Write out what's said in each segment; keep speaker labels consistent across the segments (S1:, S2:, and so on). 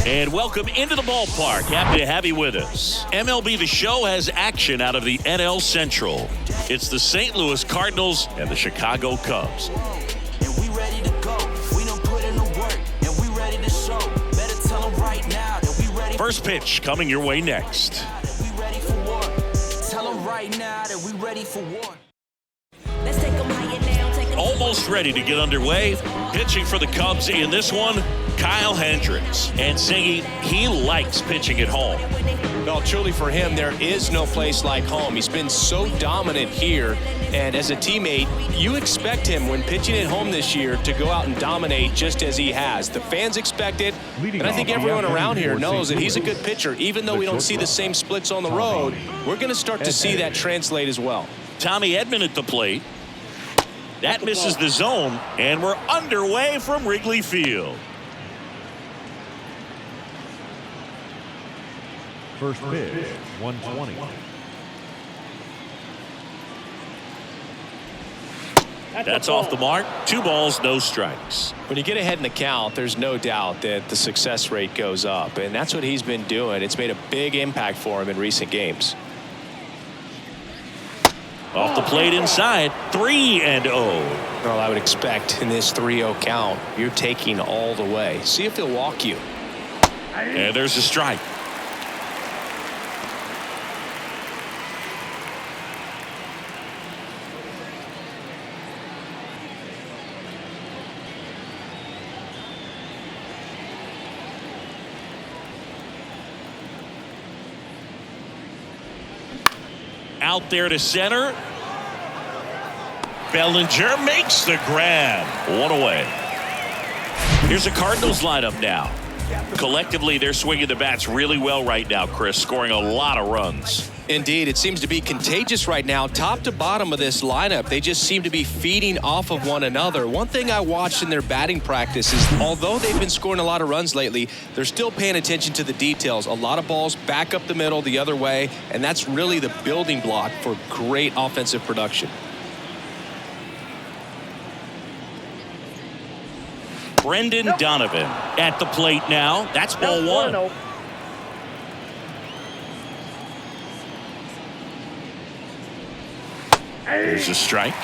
S1: And welcome into the ballpark. Happy to have you with us. MLB The Show has action out of the NL Central. It's the St. Louis Cardinals and the Chicago Cubs.
S2: And we ready to go. We done put in the work, and we ready to show. Better tell them right now that we ready.
S1: First pitch coming your way next.
S2: We ready for war. Tell them right now that we ready for war.
S3: Let's take them higher now.
S1: Almost ready to get underway. Pitching for the Cubs in this one, Kyle Hendricks. And Siggy, he likes pitching at home.
S4: Well, truly for him, there is no place like home. He's been so dominant here. And as a teammate, you expect him when pitching at home this year to go out and dominate just as he has. The fans expect it. And I think everyone around here knows that he's a good pitcher. Even though we don't see the same splits on the road, we're going to start to see that translate as well.
S1: Tommy Edman at the plate. That misses the zone, and we're underway from Wrigley Field.
S5: First pitch, 120.
S1: That's off the mark. 2 balls, no strikes.
S4: When you get ahead in the count, there's no doubt that the success rate goes up, and that's what he's been doing. It's made a big impact for him in recent games.
S1: Off the plate inside, 3-0.
S4: Well, I would expect in this 3-0 count, you're taking all the way. See if he'll walk you.
S1: And there's a strike. Out there to center. Bellinger makes the grab. 1 away. Here's the Cardinals lineup now. Collectively, they're swinging the bats really well right now, Chris, scoring a lot of runs.
S4: Indeed, it seems to be contagious right now. Top to bottom of this lineup, they just seem to be feeding off of one another. One thing I watched in their batting practice is although they've been scoring a lot of runs lately, they're still paying attention to the details. A lot of balls back up the middle the other way, and that's really the building block for great offensive production.
S1: Brendan Donovan at the plate now. That's ball 1. There's a strike.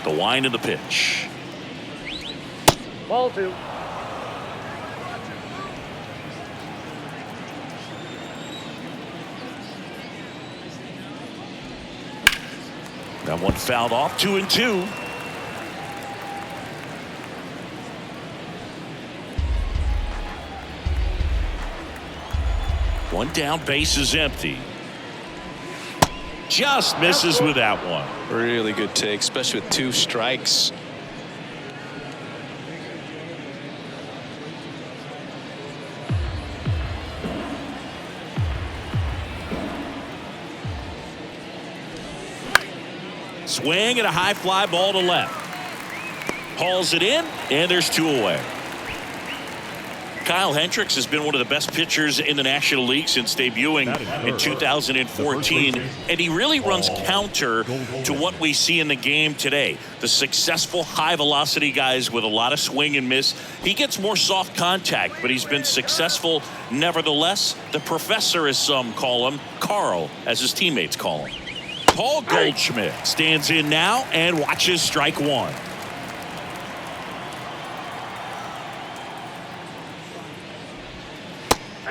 S1: The wind of the pitch.
S6: Ball 2.
S1: That one fouled off. 2-2. One down, base is empty. Just misses with that one.
S4: Really good take, especially with 2 strikes.
S1: Swing and a high fly ball to left. Hauls it in, and there's 2 away. Kyle Hendricks has been one of the best pitchers in the National League since debuting in 2014, and he really runs counter to what we see in the game today. The successful high-velocity guys with a lot of swing and miss. He gets more soft contact, but he's been successful nevertheless. The professor, as some call him, Carl, as his teammates call him. Paul Goldschmidt stands in now and watches strike 1.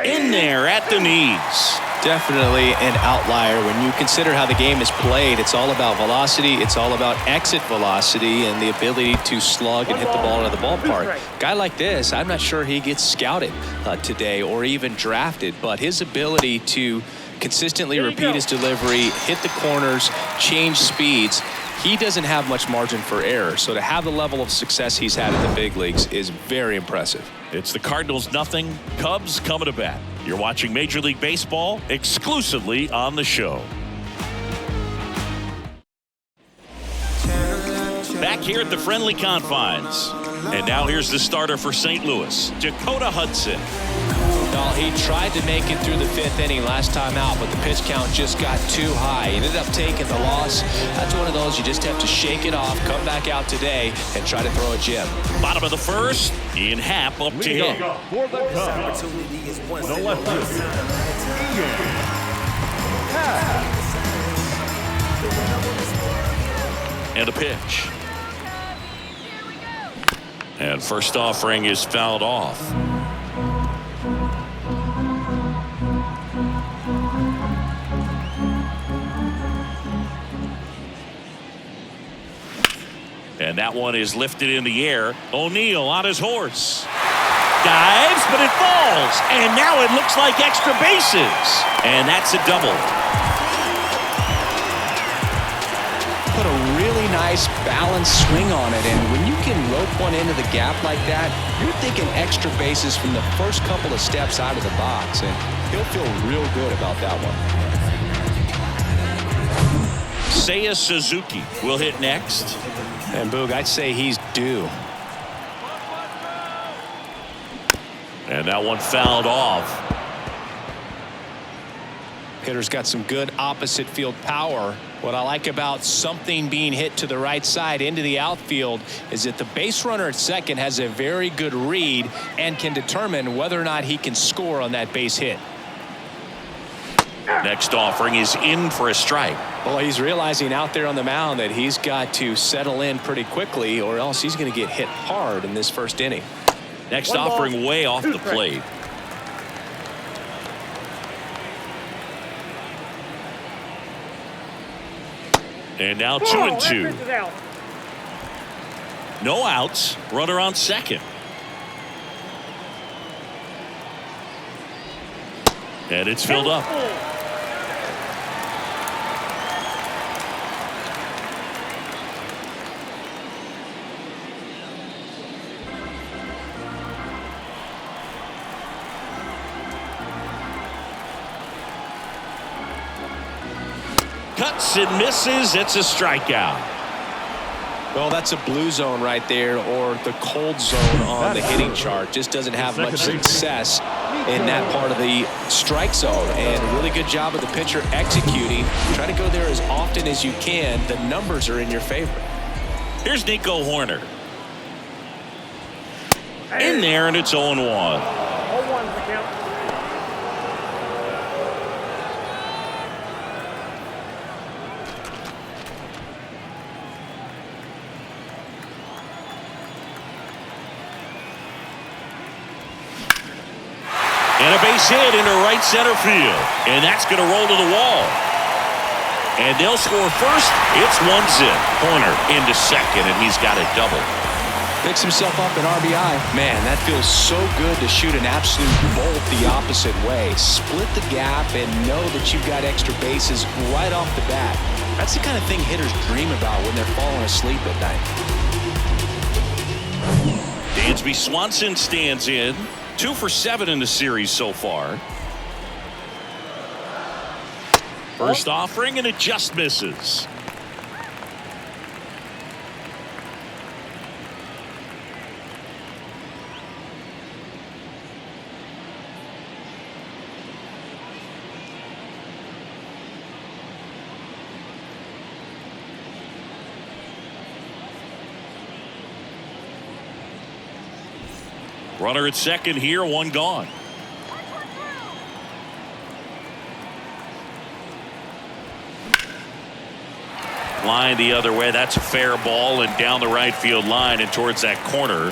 S1: In there at the knees.
S4: Definitely an outlier when you consider how the game is played. It's all about velocity. It's all about exit velocity and the ability to slug and hit the ball out of the ballpark. Guy like this, I'm not sure he gets scouted today or even drafted, but his ability to consistently repeat his delivery, hit the corners, change speeds, he doesn't have much margin for error. So to have the level of success he's had in the big leagues is very impressive.
S1: It's the Cardinals nothing, Cubs coming to bat. You're watching Major League Baseball exclusively on the show. Back here at the friendly confines. And now here's the starter for St. Louis, Dakota Hudson.
S4: No, he tried to make it through the 5th inning last time out, but the pitch count just got too high. He ended up taking the loss. That's one of those you just have to shake it off, come back out today, and try to throw a gem.
S1: Bottom of the first, Ian Happ up to hit.
S5: For the Cubs, the left fielder, Ian Happ.
S1: And a pitch. And first offering is fouled off. And that one is lifted in the air. O'Neill on his horse. Dives, but it falls. And now it looks like extra bases. And that's a double.
S4: Put a really nice balanced swing on it, and when you can rope one into the gap like that, you're thinking extra bases from the first couple of steps out of the box, and he'll feel real good about that one.
S1: Seiya Suzuki will hit next.
S4: And Boog, I'd say he's due.
S1: And that one fouled off.
S4: Hitter's got some good opposite field power. What I like about something being hit to the right side into the outfield is that the base runner at second has a very good read and can determine whether or not he can score on that base hit.
S1: Next offering is in for a strike.
S4: Well, he's realizing out there on the mound that he's got to settle in pretty quickly, or else he's going to get hit hard in this first inning.
S1: Next offering way off the plate. And now 2-2. No outs. Runner on second. And it's filled up. Cuts and misses. It's a strikeout.
S4: Well, that's a blue zone right there, or the cold zone on the hitting chart. Just doesn't have much success in that part of the strike zone. And a really good job of the pitcher executing. Try to go there as often as you can. The numbers are in your favor.
S1: Here's Nico Horner. In there, and it's 0-1.
S6: 0-1's the count.
S1: And a base hit into right center field. And that's going to roll to the wall. And they'll score first. It's 1-0. Horner into second, and he's got a double.
S4: Picks himself up an RBI. Man, that feels so good to shoot an absolute bolt the opposite way. Split the gap and know that you've got extra bases right off the bat. That's the kind of thing hitters dream about when they're falling asleep at night.
S1: Dansby Swanson stands in. 2 for 7 in the series so far. First offering, and it just misses. Runner at second here, one gone. Line the other way. That's a fair ball, and down the right field line and towards that corner.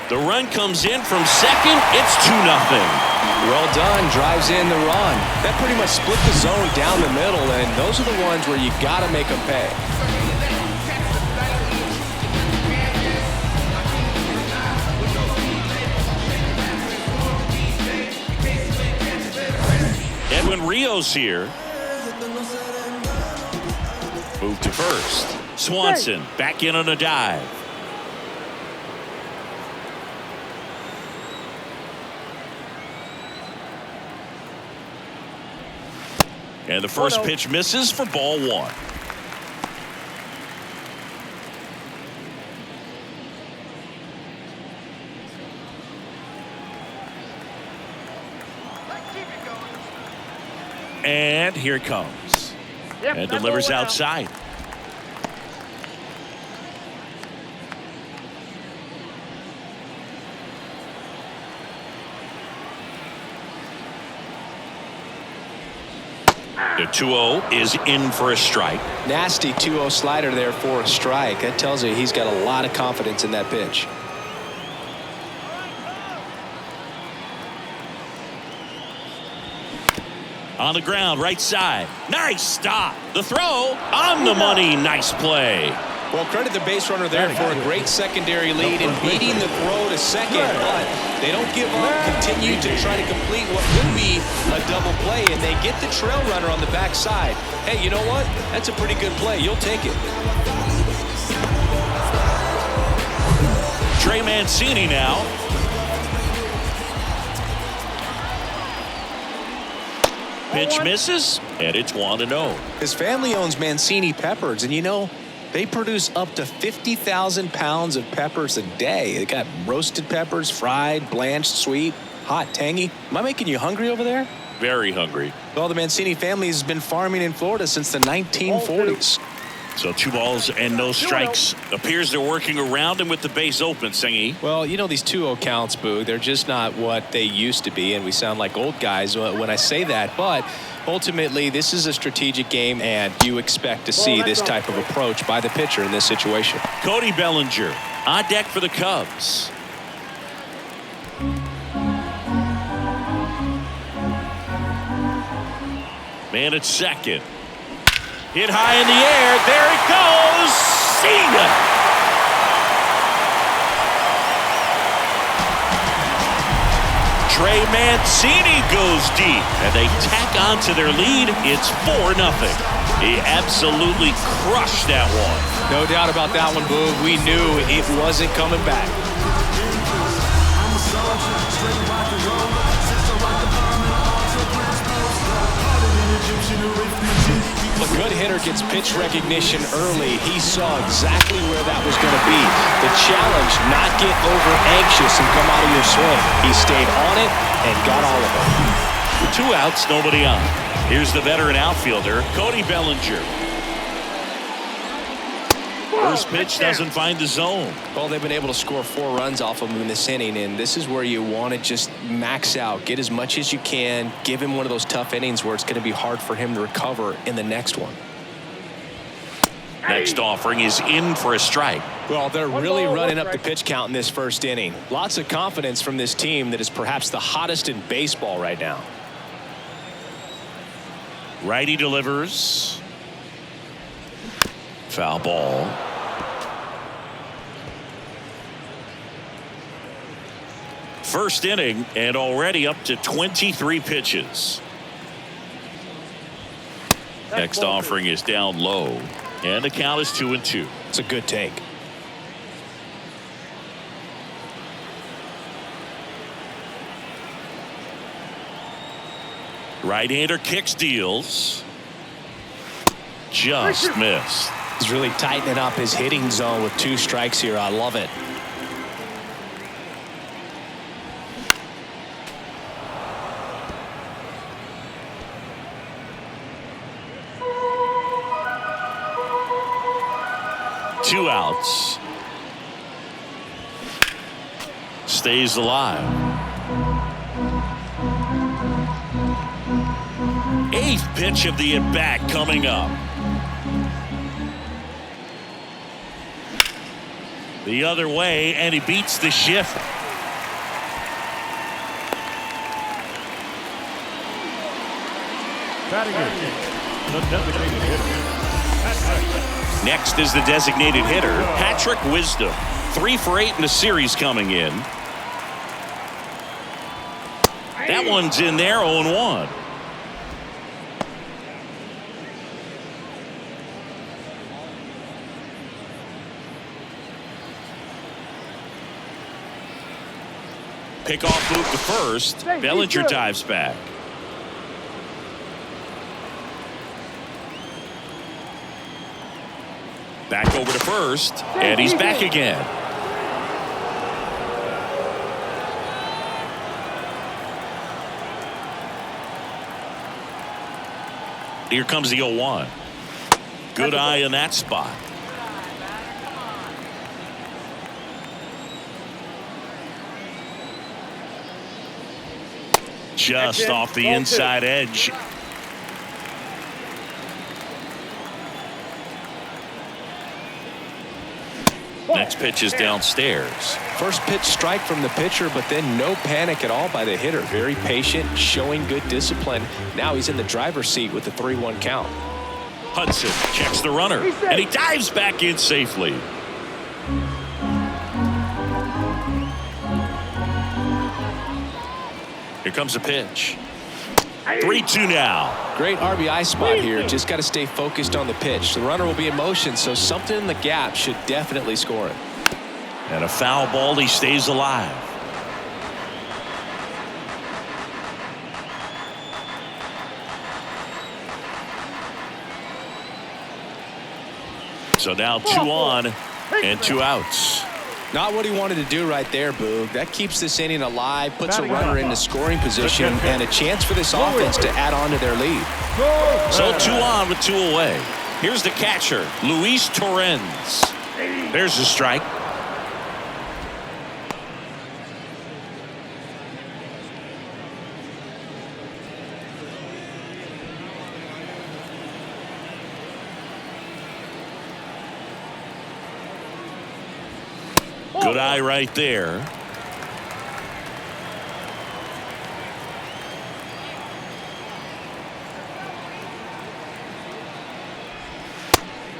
S1: The run comes in from second. It's 2-0.
S4: Well done. Drives in the run. That pretty much split the zone down the middle, and those are the ones where you got to make them pay.
S1: Edwin Rios here. Move to first. Swanson back in on a dive. And the first pitch misses for ball 1. And here it comes.
S6: Yep,
S1: And
S6: that
S1: delivers
S6: ball went out.
S1: outside. The 2-0 is in for a strike.
S4: Nasty 2-0 slider there for a strike. That tells you he's got a lot of confidence in that pitch.
S1: On the ground, right side. Nice stop. The throw on the money. Nice play.
S4: Well, credit the base runner there for a great secondary lead and beating the throw to second, but they don't give up, continue to try to complete what would be a double play, and they get the trail runner on the backside. Hey, you know what? That's a pretty good play. You'll take it.
S1: Trey Mancini now. Pitch misses, and it's 1-0.
S4: His family owns Mancini Peppers, and you know, they produce up to 50,000 pounds of peppers a day. They got roasted peppers, fried, blanched, sweet, hot, tangy. Am I making you hungry over there?
S1: Very hungry.
S4: Well, the Mancini family has been farming in Florida since the 1940s.
S1: So 2 balls and no strikes. Appears they're working around him with the base open, Singy.
S4: Well, you know, these 2-0 counts, Boog, they're just not what they used to be, and we sound like old guys when I say that. But ultimately, this is a strategic game, and you expect to see this type of approach by the pitcher in this situation.
S1: Cody Bellinger on deck for the Cubs. Man at second. Hit high in the air. There it goes. See ya. Trey Mancini goes deep, and they tack on to their lead. It's 4-0. He absolutely crushed that one.
S4: No doubt about that one, Boog. We knew it wasn't coming back. A good hitter gets pitch recognition early. He saw exactly where that was going to be. The challenge, not get over anxious and come out of your swing. He stayed on it and got all of it.
S1: 2 outs, nobody on. Here's the veteran outfielder, Cody Bellinger. First pitch doesn't find the zone.
S4: Well, they've been able to score 4 runs off of him in this inning, and this is where you want to just max out, get as much as you can, give him one of those tough innings where it's going to be hard for him to recover in the next one.
S1: Next offering is in for a strike.
S4: Well, they're really running up the pitch count in this first inning. Lots of confidence from this team that is perhaps the hottest in baseball right now.
S1: Righty delivers. Foul ball. First inning and already up to 23 pitches. Next offering is down low, and the count is 2-2.
S4: It's a good take.
S1: Right-hander kicks, deals. Just missed.
S4: He's really tightening up his hitting zone with 2 strikes here. I love it.
S1: Two outs. Stays alive. 8th pitch of the at-bat coming up. The other way, and he beats the shift.
S6: Batting it. The designated hitter.
S1: Next is the designated hitter, Patrick Wisdom. 3 for 8 in the series coming in. That one's in there, 0-1. Pickoff move to first. Bellinger dives back. Back over to first, and he's back again. Here comes the 0-1. Good eye in that spot. Just off the inside edge. Next pitch is downstairs.
S4: First pitch strike from the pitcher, but then no panic at all by the hitter. Very patient, showing good discipline. Now he's in the driver's seat with the 3-1 count.
S1: Hudson checks the runner, and he dives back in safely. Here comes a pitch. 3-2 now.
S4: Great RBI spot here. Just got to stay focused on the pitch. The runner will be in motion, so something in the gap should definitely score it.
S1: And a foul ball, he stays alive. So now 2 on and 2 outs.
S4: Not what he wanted to do right there, Boog. That keeps this inning alive, puts a runner into scoring position, and a chance for this offense to add on to their lead.
S1: So 2 on with 2 away. Here's the catcher, Luis Torrens. There's the strike. Good eye right there.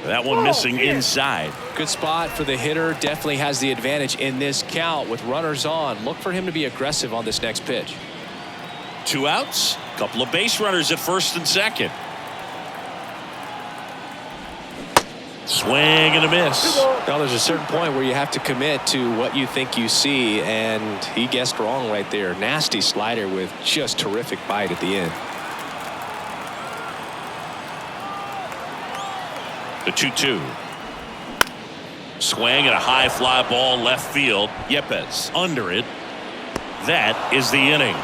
S1: That one missing inside.
S4: Good spot for the hitter. Definitely has the advantage in this count with runners on. Look for him to be aggressive on this next pitch.
S1: 2 outs. Couple of base runners at first and second. Swing and a miss.
S4: Now there's a certain point where you have to commit to what you think you see, and he guessed wrong right there. Nasty slider with just terrific bite at the end.
S1: The 2-2. Swing and a high fly ball left field. Yepes under it. That is the inning.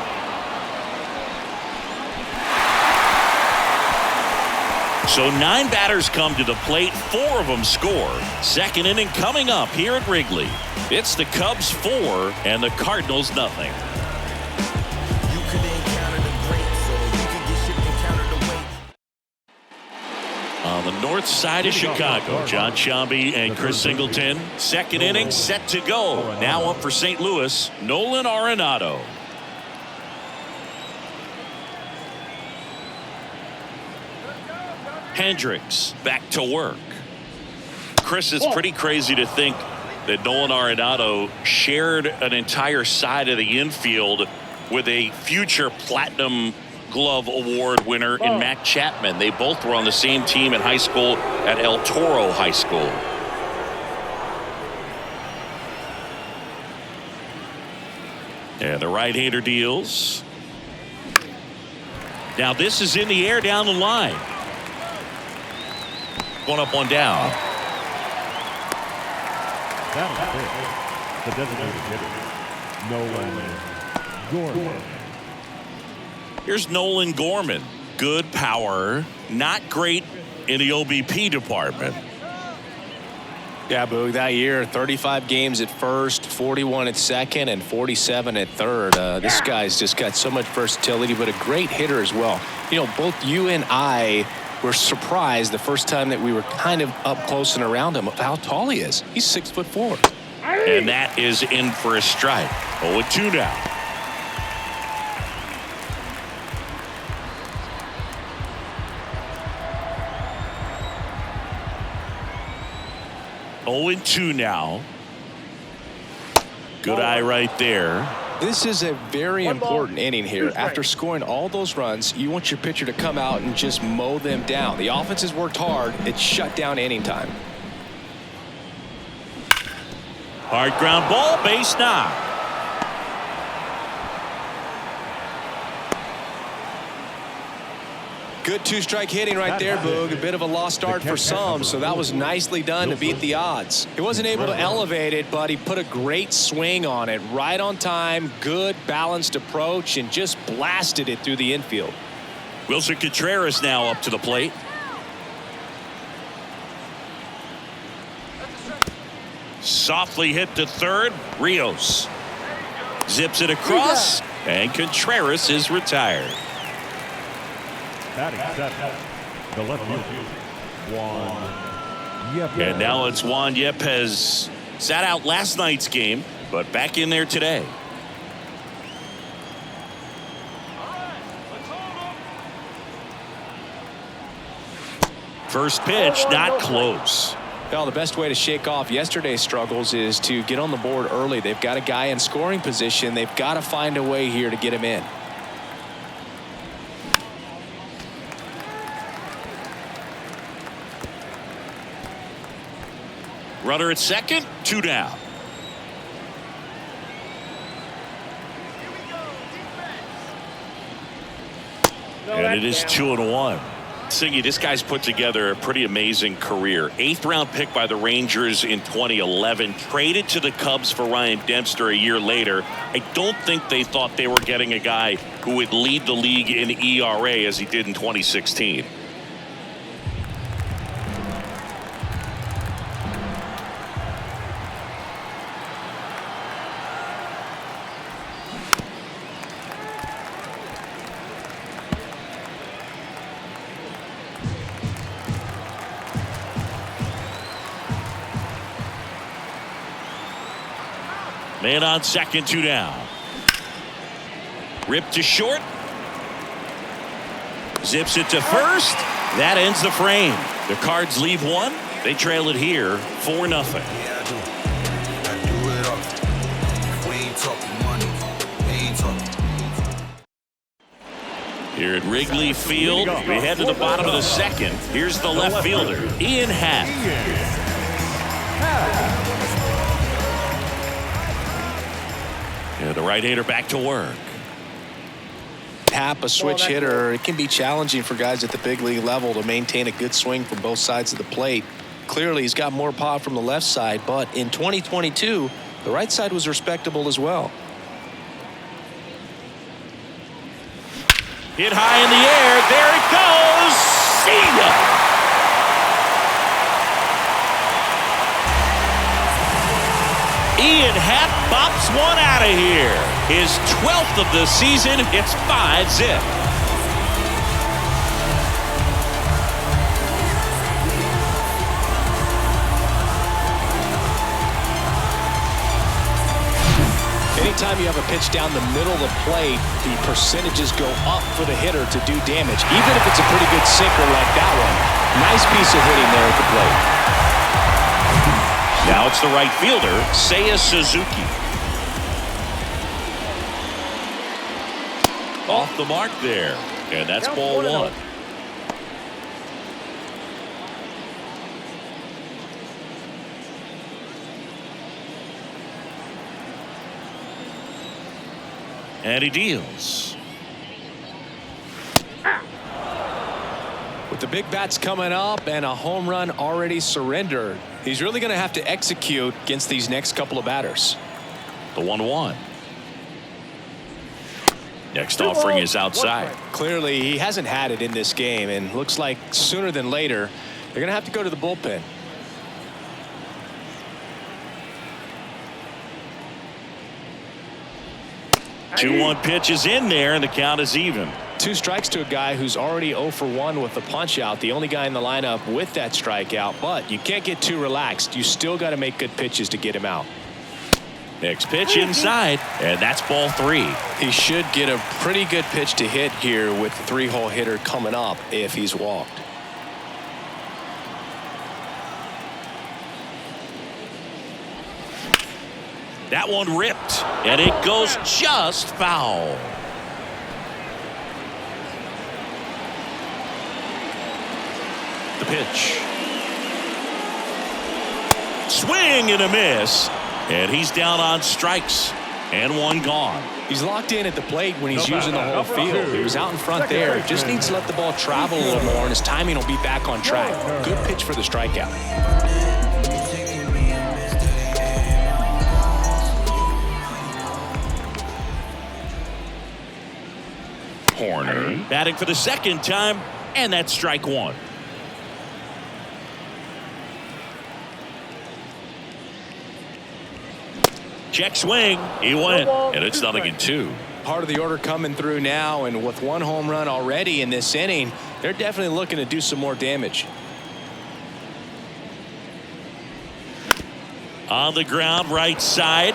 S1: So 9 batters come to the plate, 4 of them score. Second inning coming up here at Wrigley. It's the Cubs 4 and the Cardinals nothing.
S2: You could encounter the great, so you could get shipped and counted away.
S1: On the north side of Chicago, John Sciambi and Chris Singleton. Second inning set to go. Now up for St. Louis, Nolan Arenado. Hendricks back to work. Chris, it's pretty crazy to think that Nolan Arenado shared an entire side of the infield with a future Platinum Glove Award winner in Matt Chapman. They both were on the same team in high school at El Toro High School. And the right-hander deals. Now this is in the air down the line. 1 up, 1 down.
S6: That was it. The designated hitter, Nolan Gorman.
S1: Here's Nolan Gorman. Good power, not great in the OBP department.
S4: Yeah, Boog, that year, 35 games at first, 41 at second, and 47 at third. This guy's just got so much versatility, but a great hitter as well. You know, both you and I were surprised the first time that we were kind of up close and around him of how tall he is. He's 6'4".
S1: And that is in for a strike. 0-2 now. Oh, 2 now. Good eye right there.
S4: This is a very important inning here. After scoring all those runs, you want your pitcher to come out and just mow them down. The offense has worked hard. It's shut down inning time.
S1: Hard ground ball, base knock.
S4: Good 2-strike hitting right there, Boog. A bit of a lost start for some, so that was nicely done to beat the odds. He wasn't able to elevate it, but he put a great swing on it. Right on time, good balanced approach, and just blasted it through the infield.
S1: Wilson Contreras now up to the plate. Softly hit to third. Rios zips it across, and Contreras is retired.
S6: Batting seventh, the left fielder, Juan Yepes.
S1: And now it's Juan Yepes. Sat out last night's game, but back in there today. First pitch, not close.
S4: Well, the best way to shake off yesterday's struggles is to get on the board early. They've got a guy in scoring position. They've got to find a way here to get him in.
S1: Runner at second, 2 down. And it is 2-1. Siggy, this guy's put together a pretty amazing career. 8th round pick by the Rangers in 2011. Traded to the Cubs for Ryan Dempster a year later. I don't think they thought they were getting a guy who would lead the league in ERA as he did in 2016. Man on second, 2 down. Ripped to short. Zips it to first. That ends the frame. The Cards leave one. They trail it here 4-0.
S7: Yeah, I do. I do it all. We ain't talking money. We ain't talking.
S1: Here at Wrigley Field, we head to the bottom of the second. Here's the left fielder, Ian Happ. Yeah, the right-hander back to work.
S4: Happ, a switch hitter. It can be challenging for guys at the big league level to maintain a good swing from both sides of the plate. Clearly, he's got more pop from the left side, but in 2022, the right side was respectable as well.
S1: Hit high in the air. There it goes. See ya. Ian Happ bops one out of here. His 12th of the season. It's 5-zip.
S4: Anytime you have a pitch down the middle of the plate, the percentages go up for the hitter to do damage, even if it's a pretty good sinker like that one. Nice piece of hitting there at the plate.
S1: Now it's the right fielder, Seiya Suzuki. Off the mark there, and that's ball one. And he deals.
S4: With the big bats coming up and a home run already surrendered, he's really going to have to execute against these next couple of batters.
S1: The 1-1. Next offering is outside.
S4: Clearly, he hasn't had it in this game, and looks like sooner than later, they're going to have to go to the bullpen.
S1: The 2-1 pitch is in there, and the count is even.
S4: 2 strikes to a guy who's already 0 for 1 with the punch out, the only guy in the lineup with that strikeout, but you can't get too relaxed. You still got to make good pitches to get him out.
S1: Next pitch inside, and that's ball 3.
S4: He should get a pretty good pitch to hit here with the 3-hole hitter coming up if he's walked.
S1: That one ripped, and it goes just foul. The pitch. Swing and a miss, and he's down on strikes, and 1 gone.
S4: He's locked in at the plate when he's using the whole field. He was out in front there. Just needs to let the ball travel a little more, and his timing will be back on track. Good pitch for the strikeout.
S1: corner. Batting for the second time, and that's strike one. Check swing. He went, and it's 0-2.
S4: Part of the order coming through now, and with one home run already in this inning, they're definitely looking to do some more damage.
S1: On the ground, right side,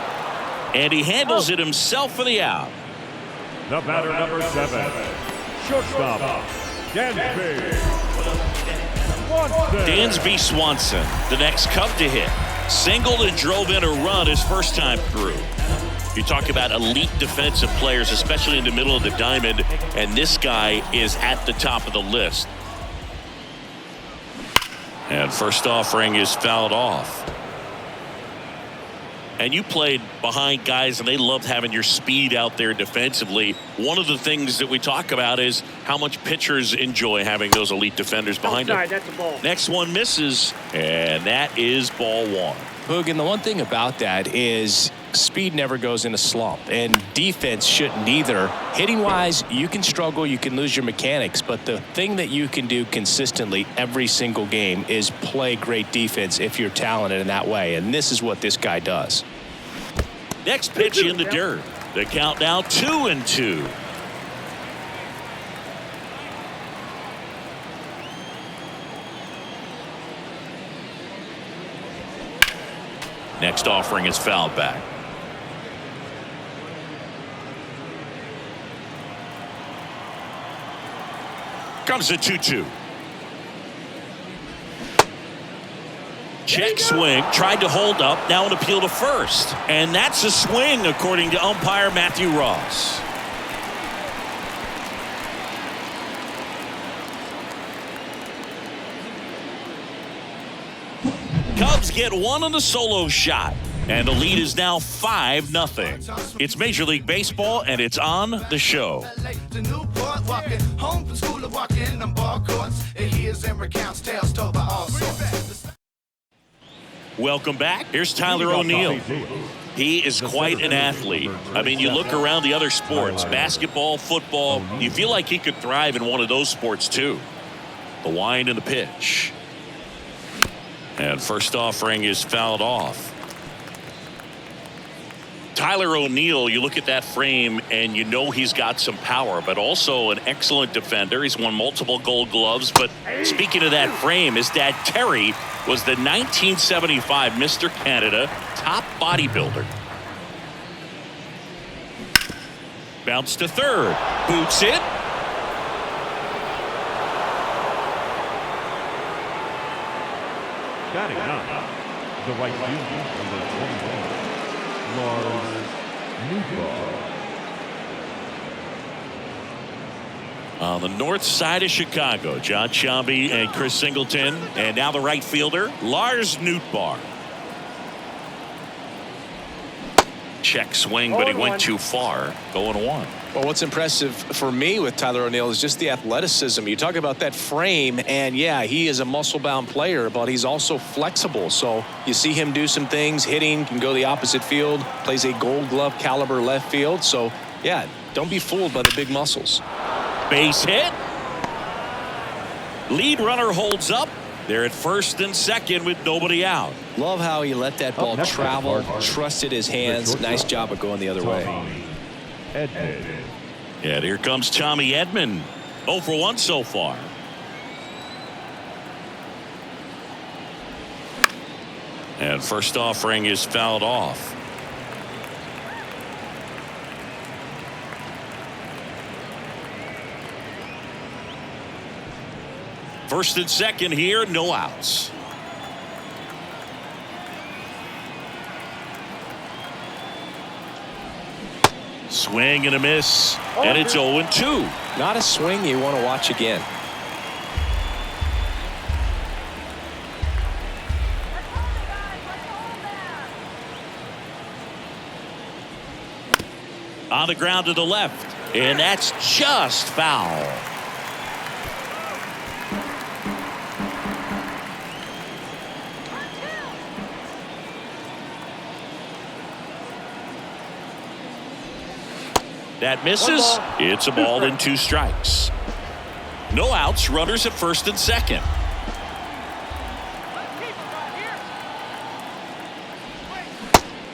S1: and he handles it himself for the out.
S6: The batter, number 7, shortstop, Dansby Swanson.
S1: Dansby Swanson, the next Cub to hit. Singled and drove in a run his first time through. You talk about elite defensive players, especially in the middle of the diamond, and this guy is at the top of the list. And first offering is fouled off. And you played behind guys, and they loved having your speed out there defensively. One of the things that we talk about is how much pitchers enjoy having those elite defenders behind them.
S8: That's a ball.
S1: Next one misses, and that is ball one.
S4: Hoog, and the one thing about that is speed never goes in a slump, and defense shouldn't either. Hitting-wise, you can struggle, you can lose your mechanics, but the thing that you can do consistently every single game is play great defense if you're talented in that way, and this is what this guy does.
S1: Next pitch in the dirt. The count now 2-2. Next offering is fouled back. Comes the 2-2. Check swing, tried to hold up, now an appeal to first. And that's a swing, according to umpire Matthew Ross. Cubs get one on the solo shot, and the lead is now 5-0. It's Major League Baseball, and it's on the show. Welcome back. Here's Tyler O'Neill. He is quite an athlete. I mean, you look around the other sports, basketball, football, you feel like he could thrive in one of those sports too. The wind and the pitch. And first offering is fouled off. Tyler O'Neill, you look at that frame and you know he's got some power, but also an excellent defender. He's won multiple Gold Gloves. But speaking of that frame, his dad Terry was the 1975 Mr. Canada top bodybuilder. Bounce to third. Boots it.
S6: Batting up, the right fielder, number 21, Lars Nootbaar.
S1: On the north side of Chicago, John Shambi and Chris Singleton, and now the right fielder, Lars Nootbaar. Check swing, but he went too far. Going one.
S4: Well, what's impressive for me with Tyler O'Neill is just the athleticism. You talk about that frame, and yeah, he is a muscle-bound player, but he's also flexible. So you see him do some things, hitting, can go the opposite field, plays a Gold Glove caliber left field. So yeah, don't be fooled by the big muscles.
S1: Base hit. Lead runner holds up. They're at first and second with nobody out.
S4: Love how he let that ball travel, trusted his hands. Nice job of going the other way.
S6: Edman.
S1: And here comes Tommy Edman. 0 for 1 so far. And first offering is fouled off. First and second here, no outs. Swing and a miss, and it's 0-2.
S4: Not a swing you want to watch again.
S1: On the ground to the left, and that's just foul. That misses. It's a ball and 2 strikes. No outs, runners at first and second.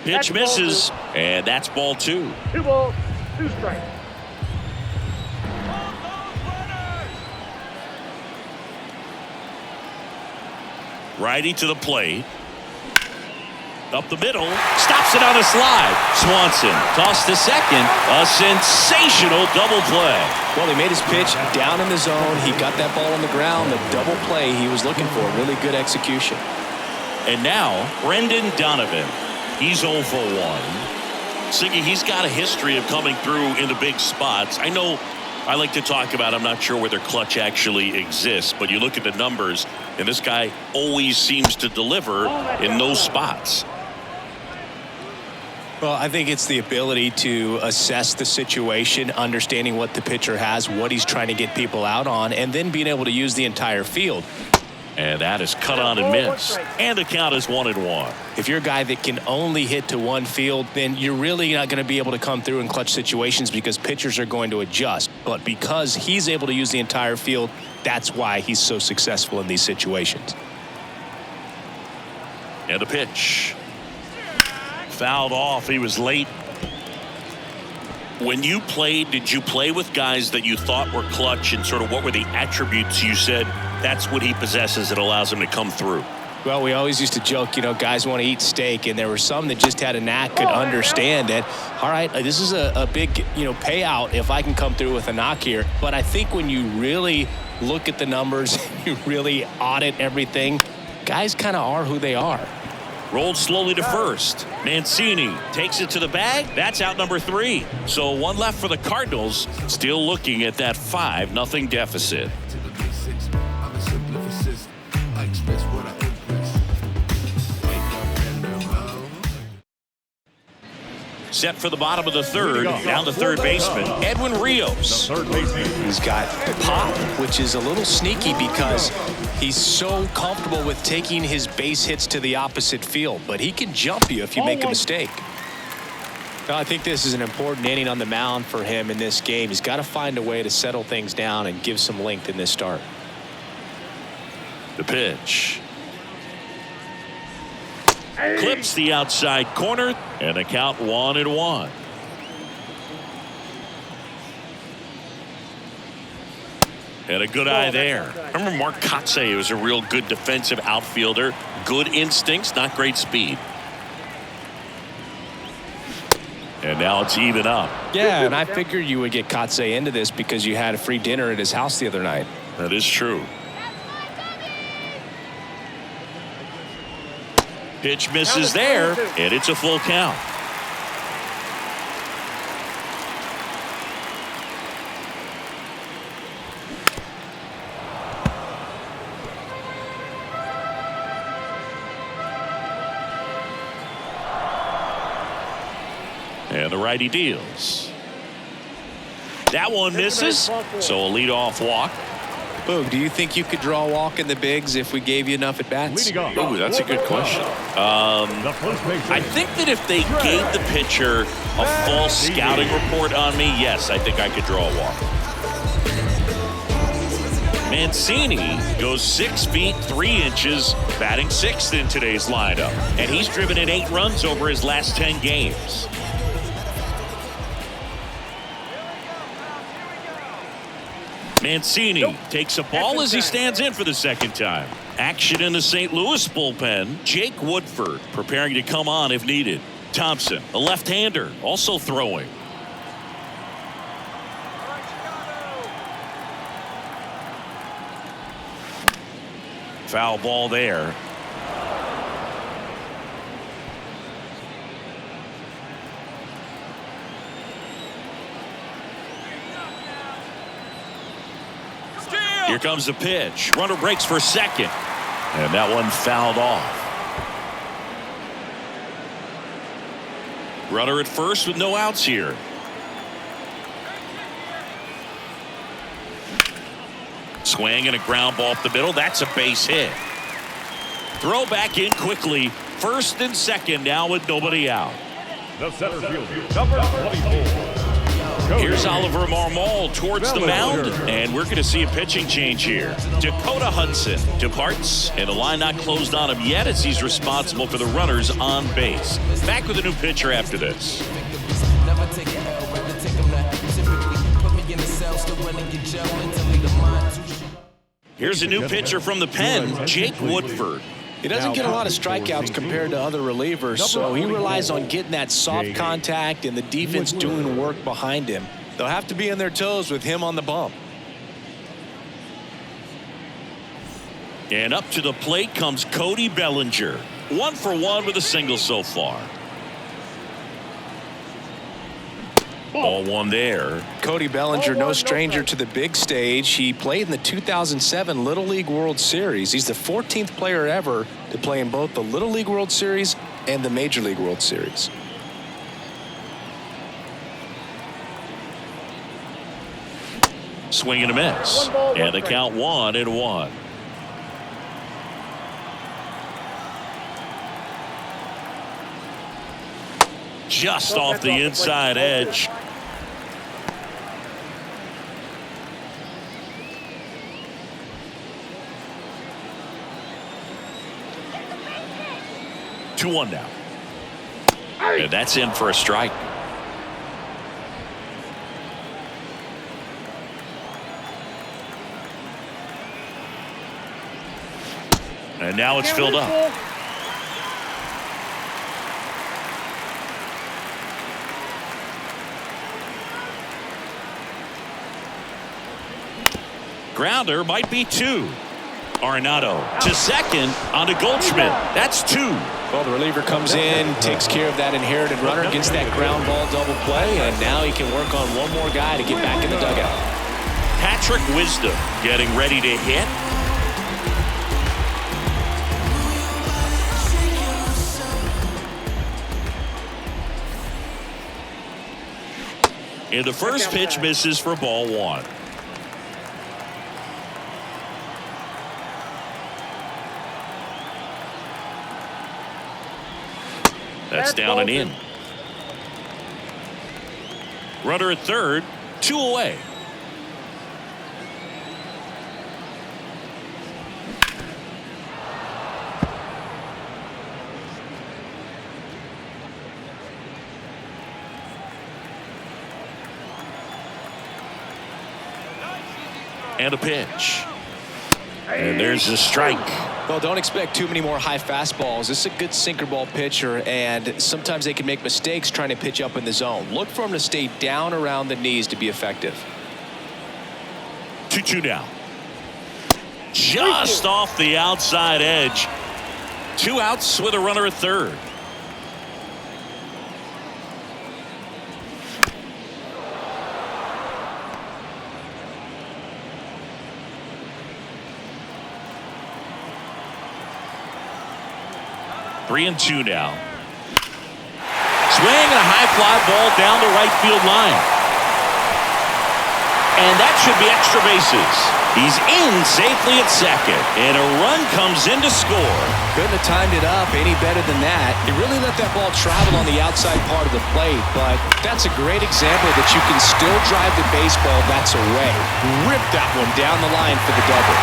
S1: Pitch misses, and that's ball 2.
S5: 2 balls, 2 strikes.
S1: Righty to the plate. Up the middle. Stops it on a slide. Swanson tossed to second. A sensational double play.
S4: Well, he made his pitch down in the zone. He got that ball on the ground. The double play he was looking for. Really good execution.
S1: And now, Brendan Donovan. He's 0 for 1. Siggy, he's got a history of coming through in the big spots. I know I like to talk about, I'm not sure whether clutch actually exists, but you look at the numbers, and this guy always seems to deliver in those spots.
S4: Well, I think it's the ability to assess the situation, understanding what the pitcher has, what he's trying to get people out on, and then being able to use the entire field.
S1: And that is cut on and missed. And the count is 1-1.
S4: If you're a guy that can only hit to one field, then you're really not going to be able to come through in clutch situations because pitchers are going to adjust. But because he's able to use the entire field, that's why he's so successful in these situations.
S1: And the pitch. Fouled off. He was late. When you played, did you play with guys that you thought were clutch, and sort of what were the attributes you said that's what he possesses that allows him to come through?
S4: Well, we always used to joke, you know, guys want to eat steak, and there were some that just had a knack, could understand that, all right, this is a big, payout if I can come through with a knock here. But I think when you really look at the numbers, you really audit everything, guys kind of are who they are.
S1: Rolled slowly to first. Mancini takes it to the bag. That's out number 3. So 1 left for the Cardinals. Still looking at that 5-0 deficit. Set for the bottom of the 3rd. Down to third baseman, Edwin Rios.
S4: He's got pop, which is a little sneaky because he's so comfortable with taking his base hits to the opposite field, but he can jump you if you make a mistake. Well, I think this is an important inning on the mound for him in this game. He's got to find a way to settle things down and give some length in this start.
S1: The pitch. Clips the outside corner, and the count 1-1. And a good eye there. Remember Mark Kotsay was a real good defensive outfielder. Good instincts, not great speed. And now it's even up.
S4: Yeah, and I figured you would get Kotsay into this because you had a free dinner at his house the other night.
S1: That is true. Pitch misses there, and it's a full count. And the righty deals. That one misses, so a leadoff walk.
S4: Boog, do you think you could draw a walk in the bigs if we gave you enough at bats?
S1: Ooh, that's a good question. I think that if they gave the pitcher a full scouting report on me, yes, I think I could draw a walk. Mancini goes 6 feet 3 inches, batting 6th in today's lineup, and he's driven in 8 runs over his last 10 games. Mancini takes a ball as he stands in for the 2nd time. Action in the St. Louis bullpen. Jake Woodford preparing to come on if needed. Thompson, a left-hander, also throwing. Foul ball there. Here comes the pitch. Runner breaks for second. And that one fouled off. Runner at first with no outs here. Swing and a ground ball up the middle. That's a base hit. Throw back in quickly. First and second now with nobody out.
S6: The center fielder, number 24,
S1: Here's Oliver Marmol towards the mound, and we're going to see a pitching change here. Dakota Hudson departs, and the line not closed on him yet as he's responsible for the runners on base. Back with a new pitcher after this.
S2: Never take an L, rather take a lap. Typically, put me in the cell, still running your gel until me the mind.
S1: Here's a new pitcher from the pen, Jake Woodford.
S4: He doesn't get a lot of strikeouts compared to other relievers, so he relies on getting that soft contact and the defense doing work behind him. They'll have to be on their toes with him on the bump.
S1: And up to the plate comes Cody Bellinger. 1 for 1 with a single so far. Ball one there.
S4: Cody Bellinger, no stranger to the big stage. He played in the 2007 Little League World Series. He's the 14th player ever to play in both the Little League World Series and the Major League World Series.
S1: Swing and a miss. And the count 1-1. Just off the inside edge. 2-1 now. And that's in for a strike. And now it's filled up. Grounder might be 2. Arenado to second on to Goldschmidt. That's 2.
S4: Well, the reliever comes in, takes care of that inherited runner, gets that ground ball double play, and now he can work on one more guy to get back in the dugout.
S1: Patrick Wisdom getting ready to hit. And the first pitch misses for ball 1. That's down and in. Runner at third, 2 away. And a pitch. And there's a strike.
S4: Well, don't expect too many more high fastballs. This is a good sinker ball pitcher, and sometimes they can make mistakes trying to pitch up in the zone. Look for him to stay down around the knees to be effective.
S1: 2-2 now. Just off the outside edge. 2 outs with a runner at third. Three and 2 now. Swing and a high fly ball down the right field line. And that should be extra bases. He's in safely at second. And a run comes in to score.
S4: Couldn't have timed it up any better than that. He really let that ball travel on the outside part of the plate, but that's a great example that you can still drive the baseball that's away. Rip that one down the line for the double.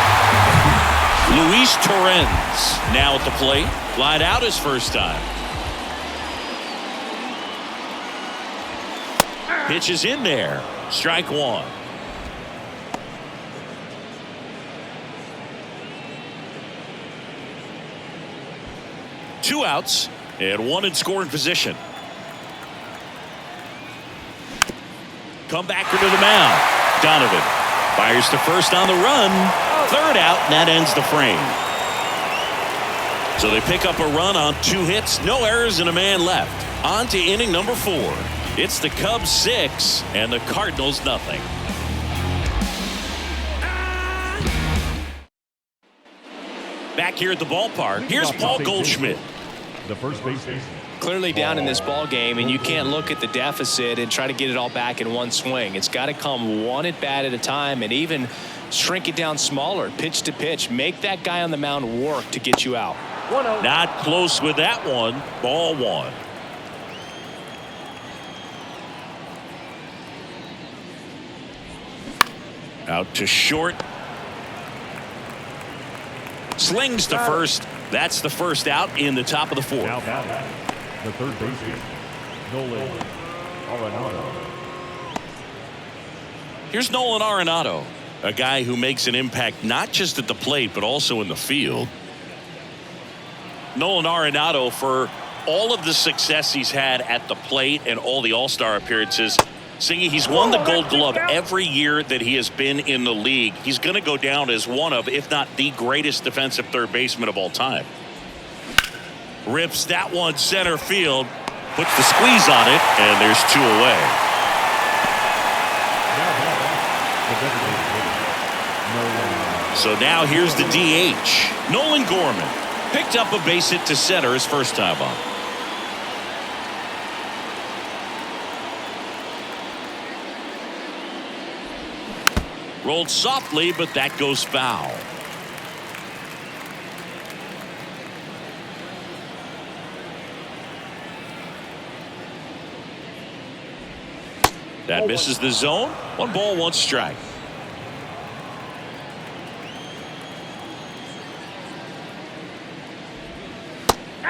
S1: Luis Torrens now at the plate. Lied out his first time. Pitch is in there. Strike 1. Two outs and 1 in scoring position. Comebacker to the mound. Donovan fires to first on the run. 3rd out, and that ends the frame. So they pick up a run on 2 hits, no errors, and a man left. On to inning number 4. It's the Cubs 6 and the Cardinals nothing. Back here at the ballpark, here's Paul Goldschmidt.
S6: The first baseman.
S4: Clearly down in this ball game, and you can't look at the deficit and try to get it all back in one swing. It's got to come one at bat at a time, and even shrink it down smaller, pitch to pitch. Make that guy on the mound work to get you out.
S1: Not close with that one. Ball 1. Out to short. Slings to first. That's the first out in the top of the fourth.
S6: Now batting, the third baseman, Nolan Arenado.
S1: Here's Nolan Arenado, a guy who makes an impact not just at the plate but also in the field. Nolan Arenado, for all of the success he's had at the plate and all the All-Star appearances, Singy, he's won the Gold Glove every year that he has been in the league. He's going to go down as one of, if not the greatest defensive third baseman of all time. Rips that one center field, puts the squeeze on it, and there's 2 away. So now here's the DH. Nolan Gorman picked up a base hit to center his first time up. Rolled softly, but that goes foul. That misses the zone. 1 ball, 1 strike.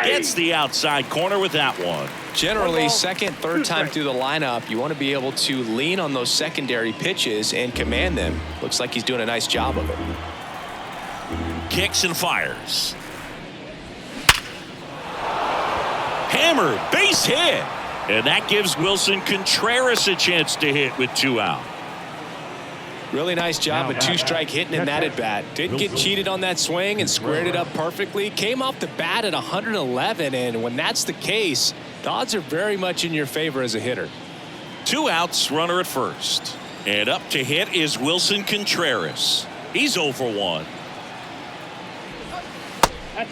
S1: Gets the outside corner with that one.
S4: Generally, second, third time through the lineup, you want to be able to lean on those secondary pitches and command them. Looks like he's doing a nice job of it.
S1: Kicks and fires. Hammer, base hit. And that gives Wilson Contreras a chance to hit with 2 out.
S4: Really nice job, a 2-strike hitting in that at bat. Didn't get cheated on that swing and squared it up perfectly. Came off the bat at 111, and when that's the case, the odds are very much in your favor as a hitter.
S1: 2 outs, runner at first. And up to hit is Wilson Contreras. He's 0 for 1.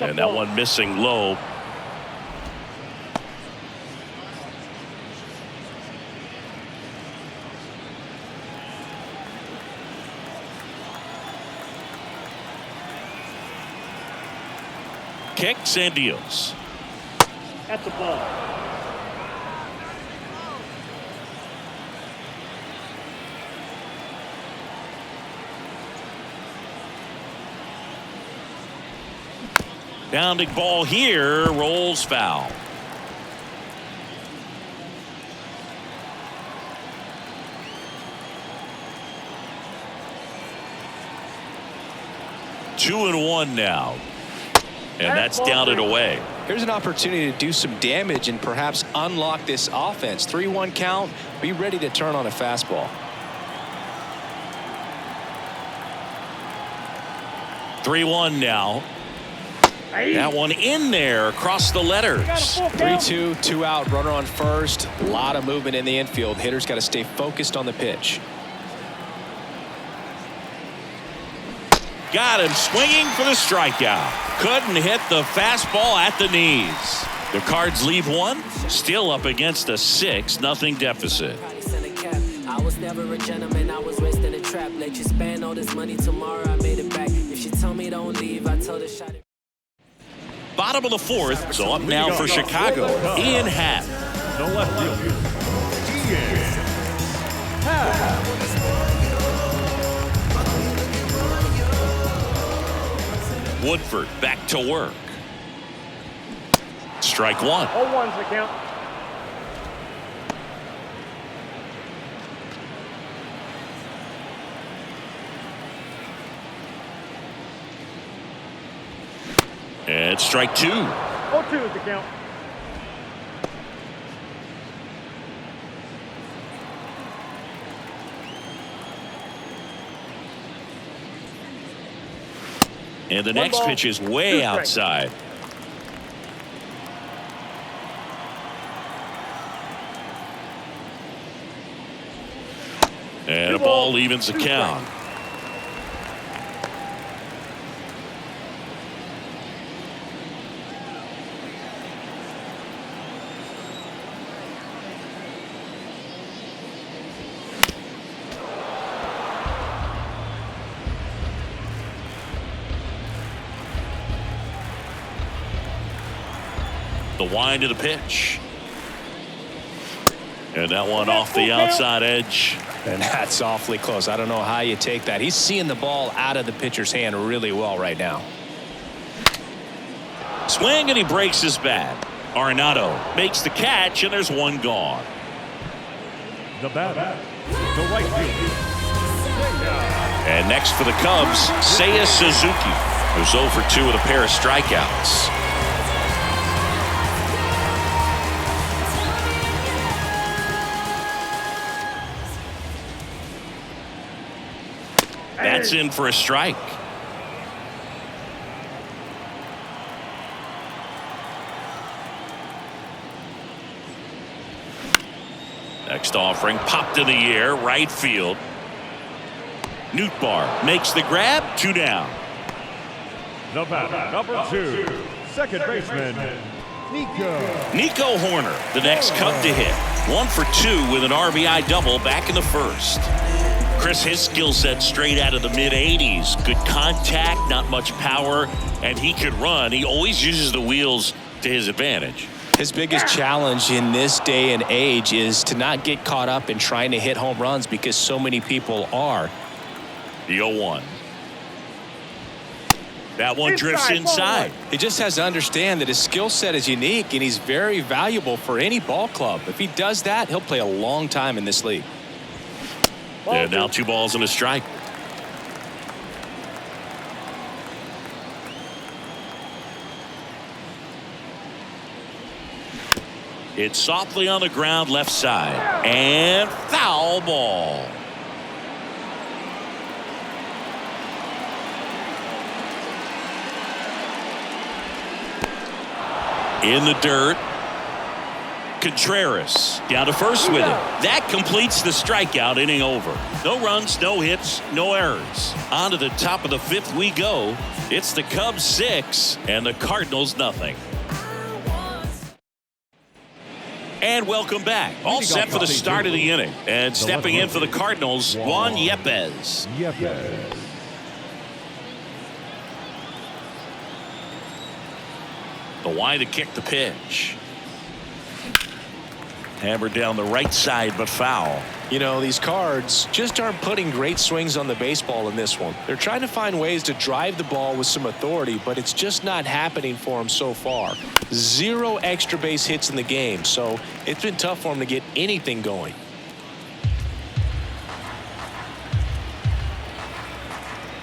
S1: And that one missing low. Kicks and deals.
S5: That's a ball.
S1: Bounding ball here, rolls foul. Two and 1 now. And that's down and away.
S4: Here's an opportunity to do some damage and perhaps unlock this offense. 3-1 count. Be ready to turn on a fastball.
S1: 3-1 now. That one in there across the letters.
S4: 3-2, 2 out, runner on first. A lot of movement in the infield. Hitters got to stay focused on the pitch.
S1: Got him swinging for the strikeout. Couldn't hit the fastball at the knees. The Cards leave 1, still up against a 6-0 deficit.
S3: I was never a gentleman, I was raised in a trap. Let you spend all this money tomorrow, I made it back. If she told me don't leave, I told her shot it.
S1: Bottom of the 4th, so up now for Chicago, Ian Happ.
S6: The left fielder, Ian Happ.
S1: Woodford back to work. Strike 1.
S5: 0-1's the count.
S1: And strike 2.
S5: 0-2 is the count.
S1: And the next pitch is way outside. And a ball evens the count. The wind of the pitch. And that one off the outside edge.
S4: And that's awfully close. I don't know how you take that. He's seeing the ball out of the pitcher's hand really well right now.
S1: Swing, and he breaks his bat. Arenado makes the catch, and there's one gone.
S6: The batter, the right fielder.
S1: And next for the Cubs, Seiya Suzuki, who's 0 for 2 with a pair of strikeouts. That's in for a strike. Next offering popped in the air, right field. Nootbaar makes the grab, 2 down.
S6: The batter, number 2, second baseman,
S1: Nico Horner, the next Cub to hit. 1 for 2 with an RBI double back in the first. Chris, his skill set straight out of the mid-80s. Good contact, not much power, and he could run. He always uses the wheels to his advantage.
S4: His biggest challenge in this day and age is to not get caught up in trying to hit home runs because so many people are.
S1: The 0-1. That one drifts inside.
S4: He just has to understand that his skill set is unique and he's very valuable for any ball club. If he does that, he'll play a long time in this league.
S1: And now 2 balls and a strike. It's softly on the ground left side. And foul ball. In the dirt. Contreras down to first with it. That completes the strikeout, inning over. No runs, no hits, no errors. On to the top of the 5th we go. It's the Cubs 6 and the Cardinals nothing. And welcome back. All set for the start of the inning. And stepping in for the Cardinals, Juan Yepez. The Y to kick the pitch. Hammered down the right side, but foul.
S4: You know, these Cards just aren't putting great swings on the baseball in this one. They're trying to find ways to drive the ball with some authority, but it's just not happening for them so far. 0 extra base hits in the game, so it's been tough for them to get anything going.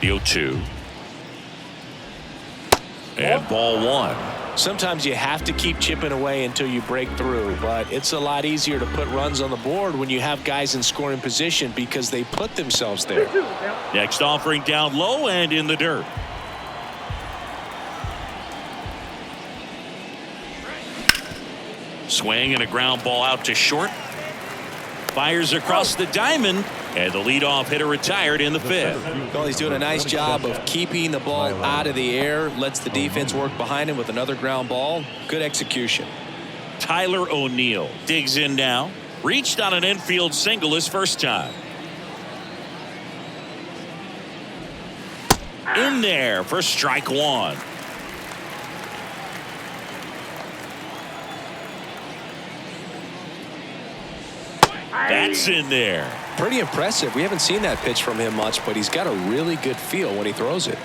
S1: The 0-2. And ball 1.
S4: Sometimes you have to keep chipping away until you break through, but it's a lot easier to put runs on the board when you have guys in scoring position because they put themselves there.
S1: Next offering down low and in the dirt. Swing and a ground ball out to short. Fires across the diamond, and the leadoff hitter retired in the 5th.
S4: Well, he's doing a nice job of keeping the ball out of the air, lets the defense work behind him with another ground ball. Good execution.
S1: Tyler O'Neill digs in now. Reached on an infield single his first time. In there for strike 1. That's in there.
S4: Pretty impressive. We haven't seen that pitch from him much, but he's got a really good feel when he throws it.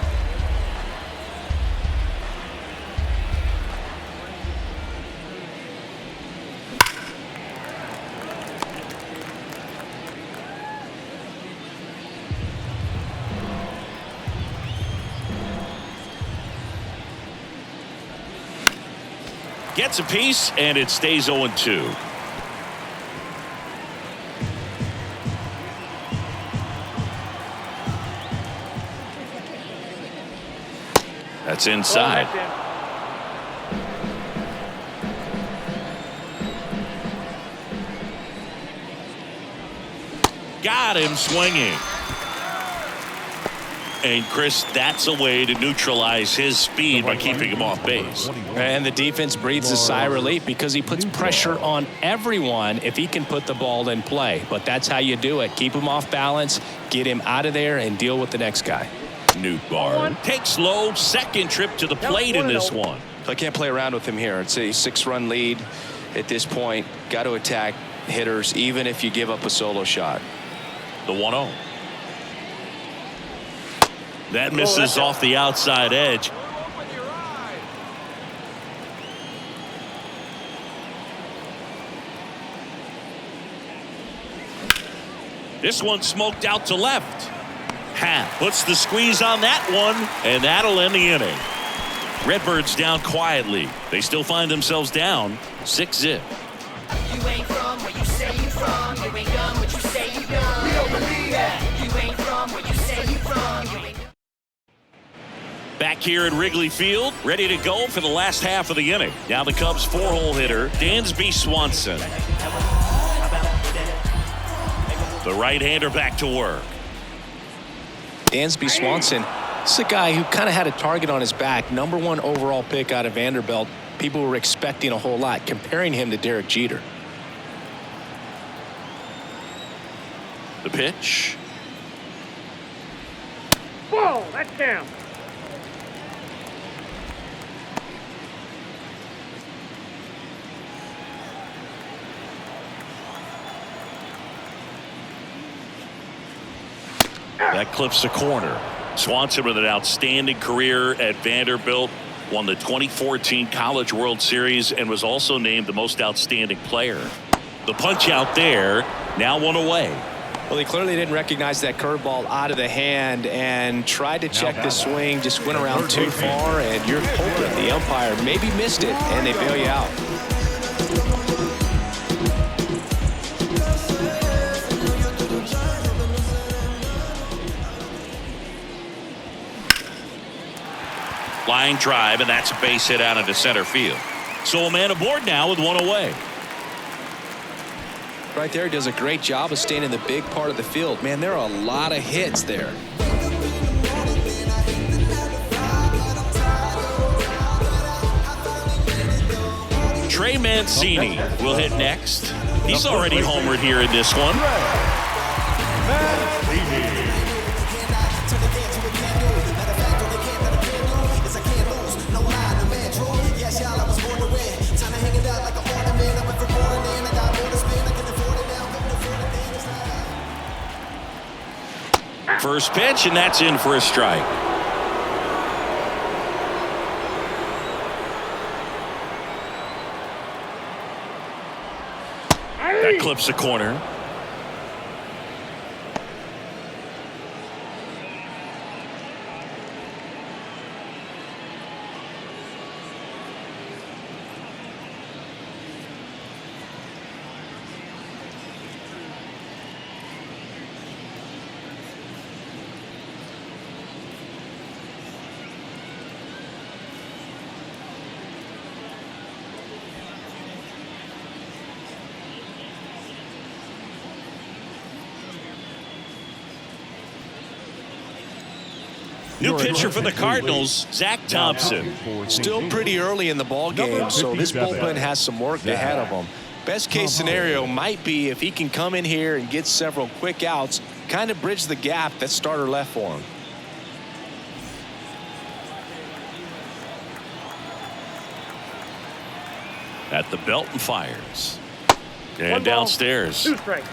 S1: Gets a piece, and it stays 0-2. That's inside. Got him swinging. And Chris, that's a way to neutralize his speed by keeping him off base.
S4: And the defense breathes a sigh of relief because he puts pressure on everyone if he can put the ball in play. But that's how you do it. Keep him off balance, get him out of there, and deal with the next guy.
S1: Nootbaar takes low, second trip to the plate in this one.
S4: I can't play around with him here. It's a 6-run lead at this point. Got to attack hitters even if you give up a solo shot.
S1: The 1-0. That misses off the outside edge. This one smoked out to left. Happ puts the squeeze on that one, and that'll end the inning. Redbirds down quietly. They still find themselves down 6-0.
S8: You ain't from where you say you from. You ain't done what you say you done. We don't believe that. You ain't from where you say you from. You ain't.
S1: Back here at Wrigley Field, ready to go for the last half of the inning. Now the Cubs 4-hole hitter, Dansby Swanson. The right-hander back to work.
S4: Dansby Swanson, this is a guy who kind of had a target on his back. #1 overall pick out of Vanderbilt. People were expecting a whole lot, comparing him to Derek Jeter.
S1: The pitch.
S5: Whoa, that's down.
S1: That clips the corner. Swanson with an outstanding career at Vanderbilt. Won the 2014 College World Series and was also named the most outstanding player. The punch out there. Now 1 away.
S4: Well, he clearly didn't recognize that curveball out of the hand and tried to check the swing. Just went around too far, and you're hoping the umpire maybe missed it, and they bail you out.
S1: Line drive, and that's a base hit out into center field. So a man aboard now with 1 away.
S4: Right there, he does a great job of staying in the big part of the field. Man, there are a lot of hits there.
S1: Trey Mancini will hit next. He's already homered here in this one. First pitch, and that's in for a strike. That clips the corner. New pitcher for the Cardinals, Zach Thompson.
S4: Still pretty early in the ball game, so this bullpen has some work ahead of him. Best case scenario might be if he can come in here and get several quick outs, kind of bridge the gap that starter left for him.
S1: At the belt and fires. And downstairs.
S5: 2 strikes.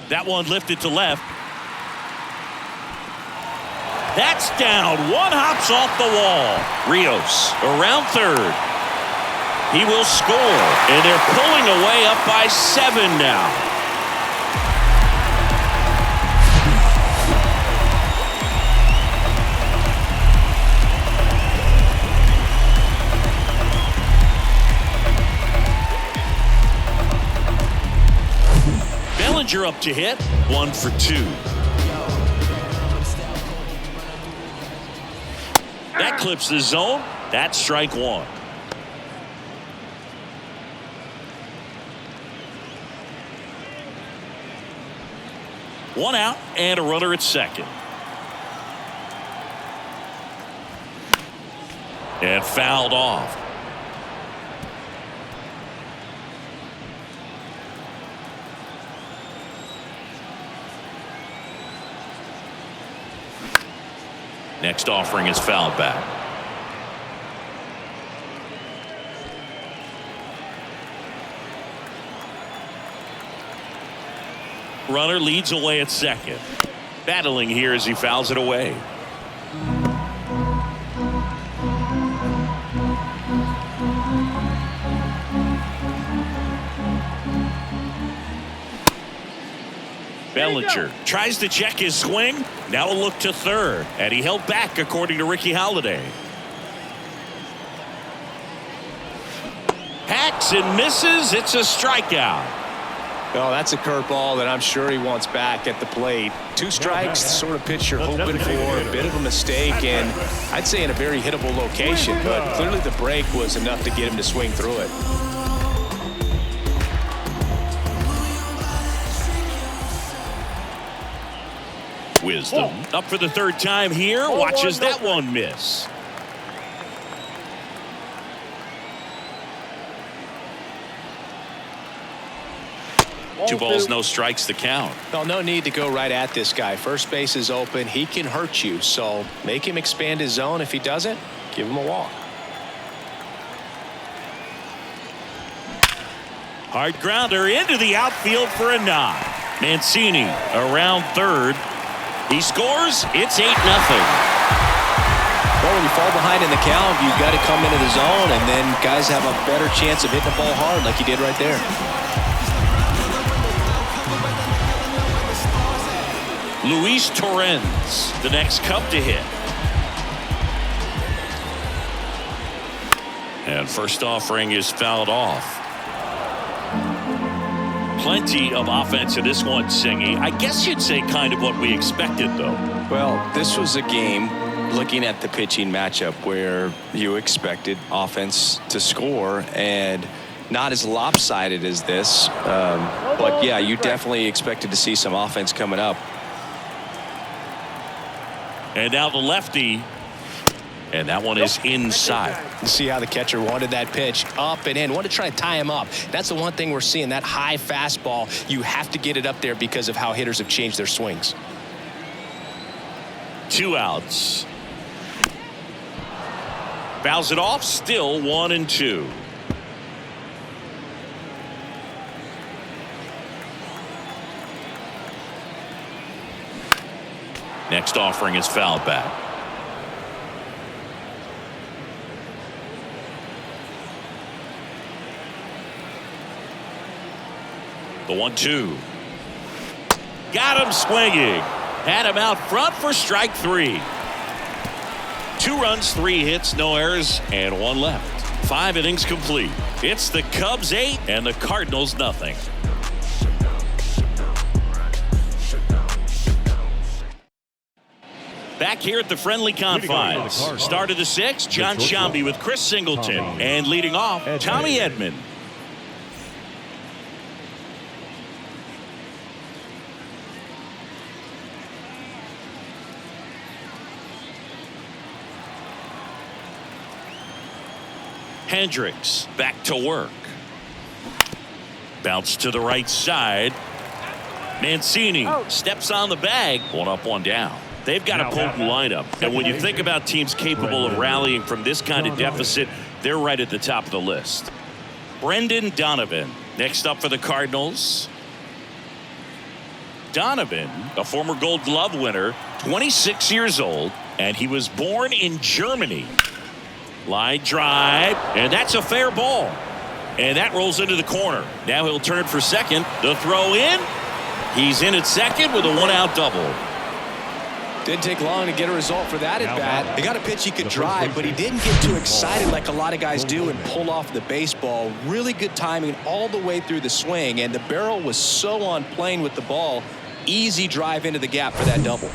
S1: That one lifted to left. That's down. One hops off the wall. Rios around third. He will score. And they're pulling away up by 7 now. Bellinger up to hit. 1 for 2. That clips the zone. That's strike 1. One out and a runner at second. And fouled off. Next offering is fouled back. runner leads away at second. Battling here as he fouls it away. Bellinger tries to check his swing. Now a look to third, and he held back according to Ricky Holiday. Hacks and misses. It's a strikeout.
S4: Oh, that's a curveball that I'm sure he wants back at the plate. 2 strikes, sort of pitch you're hoping for, a bit of a mistake, and I'd say in a very hittable location, but clearly the break was enough to get him to swing through it.
S1: Wisdom up for the third time here. Watches that one miss. Two balls, no strikes to count.
S4: Well, no need to go right at this guy. First base is open. He can hurt you, so make him expand his zone. If he doesn't, give him a walk.
S1: Hard grounder into the outfield for a nod. Mancini around third. He scores. It's 8-0.
S4: Well, when you fall behind in the count, you've got to come into the zone, and then guys have a better chance of hitting the ball hard like he did right there.
S1: Luis Torrens, the next Cub to hit. And first offering is fouled off. Plenty of offense in this one, Singy. I guess you'd say kind of what we expected, though.
S4: Well, this was a game, looking at the pitching matchup, where you expected offense to score, and not as lopsided as this. But, yeah, you definitely expected to see some offense coming up.
S1: And now the lefty. And that one is inside.
S4: You see how the catcher wanted that pitch up and in. Wanted to try to tie him up. That's the one thing we're seeing, that high fastball. You have to get it up there because of how hitters have changed their swings.
S1: 2 outs. Fouls it off. Still 1-2. Next offering is fouled back. The 1-2. Got him swinging. Had him out front for strike 3. 2 runs, 3 hits, no errors, and 1 left. 5 innings complete. It's the Cubs 8 and the Cardinals nothing. Back here at the friendly confines. Start of the 6th, John Shambi with Chris Singleton. And leading off, Tommy Edman. Hendricks back to work. Bounce to the right side. Mancini steps on the bag. 1 up, 1 down. They've got a potent lineup. And when you think about teams capable of rallying from this kind of deficit, they're right at the top of the list. Brendan Donovan next up for the Cardinals. Donovan, a former Gold Glove winner, 26 years old, and he was born in Germany. Line drive, and that's a fair ball. And that rolls into the corner. Now he'll turn for second. The throw in. He's in at second with a 1-out double.
S4: Didn't take long to get a result for that at bat. He got a pitch he could drive, but he didn't get too excited like a lot of guys do and pull off the baseball. Really good timing all the way through the swing, and the barrel was so on plane with the ball. Easy drive into the gap for that double.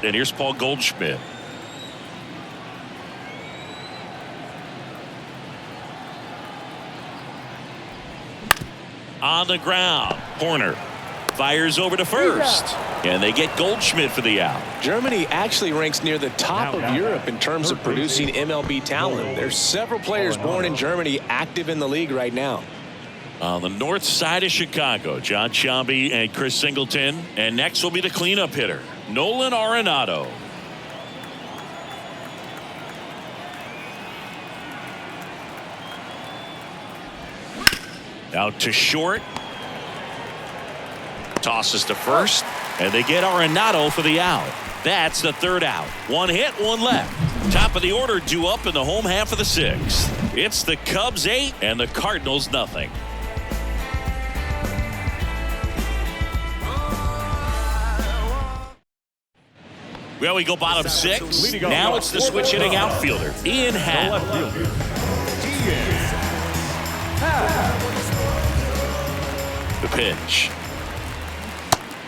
S1: And here's Paul Goldschmidt. On the ground. Horner fires over to first. And they get Goldschmidt for the out.
S4: Germany actually ranks near the top of Europe in terms of producing MLB talent. There's several players born in Germany active in the league right now.
S1: On the north side of Chicago, John Shambi and Chris Singleton. And next will be the cleanup hitter, Nolan Arenado. Out to short. Tosses to first, and they get Arenado for the out. That's the third out. One hit, one left. Top of the order due up in the home half of the sixth. It's the Cubs 8 and the Cardinals nothing. Well, we go bottom six. Now it's the switch hitting outfielder, Ian Happ. The pitch.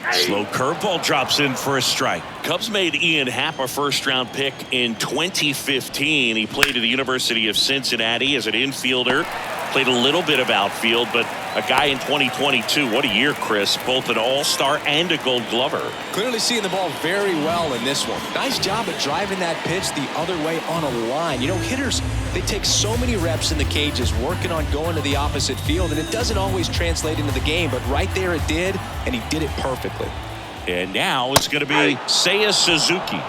S1: Slow curveball drops in for a strike. Cubs made Ian Happ a first-round pick in 2015. He played at the University of Cincinnati as an infielder. Played a little bit of outfield, but a guy in 2022. What a year, Chris. Both an all-star and a gold glover.
S4: Clearly seeing the ball very well in this one. Nice job at driving that pitch the other way on a line. You know, hitters, they take so many reps in the cages working on going to the opposite field, and it doesn't always translate into the game, but right there it did, and he did it perfectly.
S1: And now it's going to be Seiya Suzuki.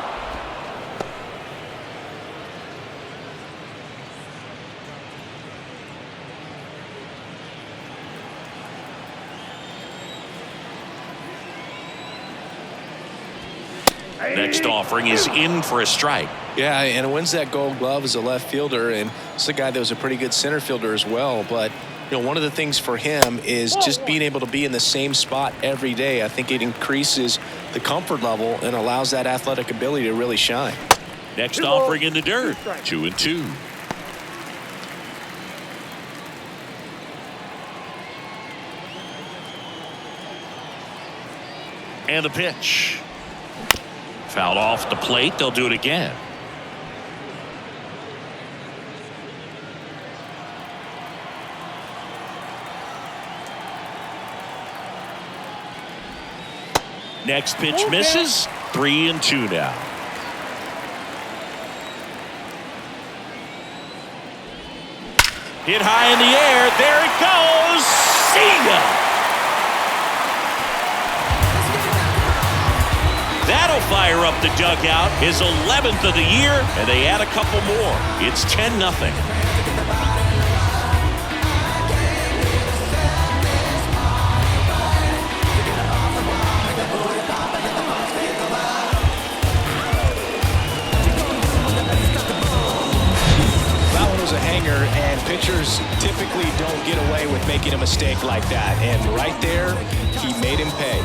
S1: Next offering is in for a strike.
S4: Yeah, and wins that gold glove as a left fielder, and it's a guy that was a pretty good center fielder as well. But, you know, one of the things for him is just being able to be in the same spot every day. I think it increases the comfort level and allows that athletic ability to really shine.
S1: Next offering in the dirt, 2-2. And the pitch. Fouled off the plate. They'll do it again. Next pitch misses. 3-2 now. Hit high in the air. There it goes. See ya. That'll fire up the dugout. His 11th of the year, and they add a couple more. It's 10-0.
S4: That one was a hanger, and pitchers typically don't get away with making a mistake like that. And right there, he made him pay.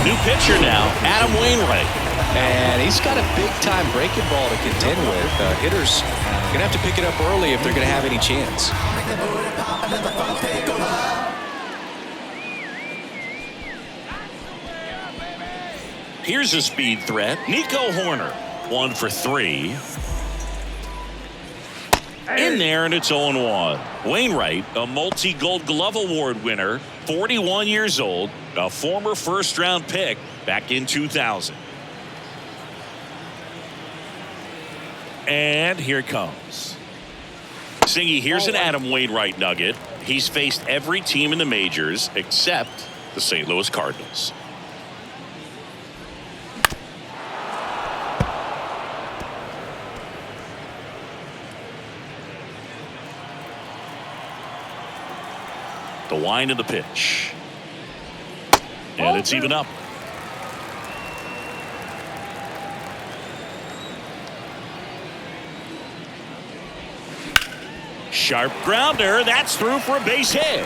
S1: New pitcher now, Adam Wainwright.
S4: And he's got a big-time breaking ball to contend with. Hitters going to have to pick it up early if they're going to have any chance.
S1: Here's a speed threat. Nico Horner, 1 for 3. In there, and it's 0-1. Wainwright, a multi-Gold Glove Award winner, 41 years old, a former first-round pick back in 2000. And here it comes. Singy, here's an Adam Wainwright nugget. He's faced every team in the majors except the St. Louis Cardinals. The wind of the pitch. And it's even up. Sharp grounder. That's through for a base hit.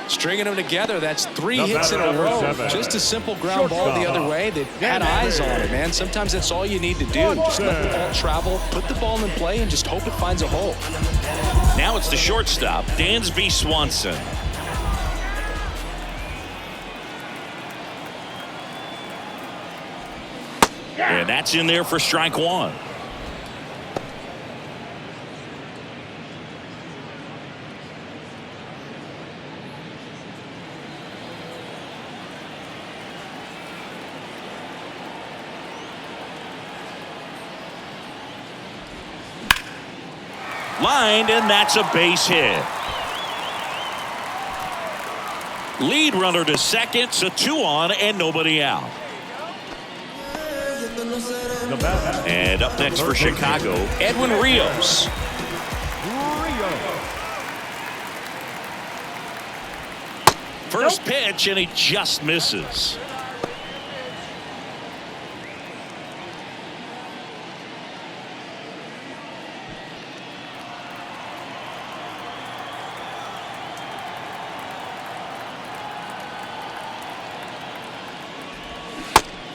S4: Stringing them together, that's 3 hits in a row. Just a simple ground ball the other way. They've had eyes on it, man. Sometimes that's all you need to do. Just let the ball travel, put the ball in play, and just hope it finds a hole.
S1: Now it's the shortstop, Dansby Swanson. And that's in there for strike 1. Lined, and that's a base hit. Lead runner to second, so 2 on and nobody out. And up next for Chicago, Edwin Rios. First pitch, and he just misses.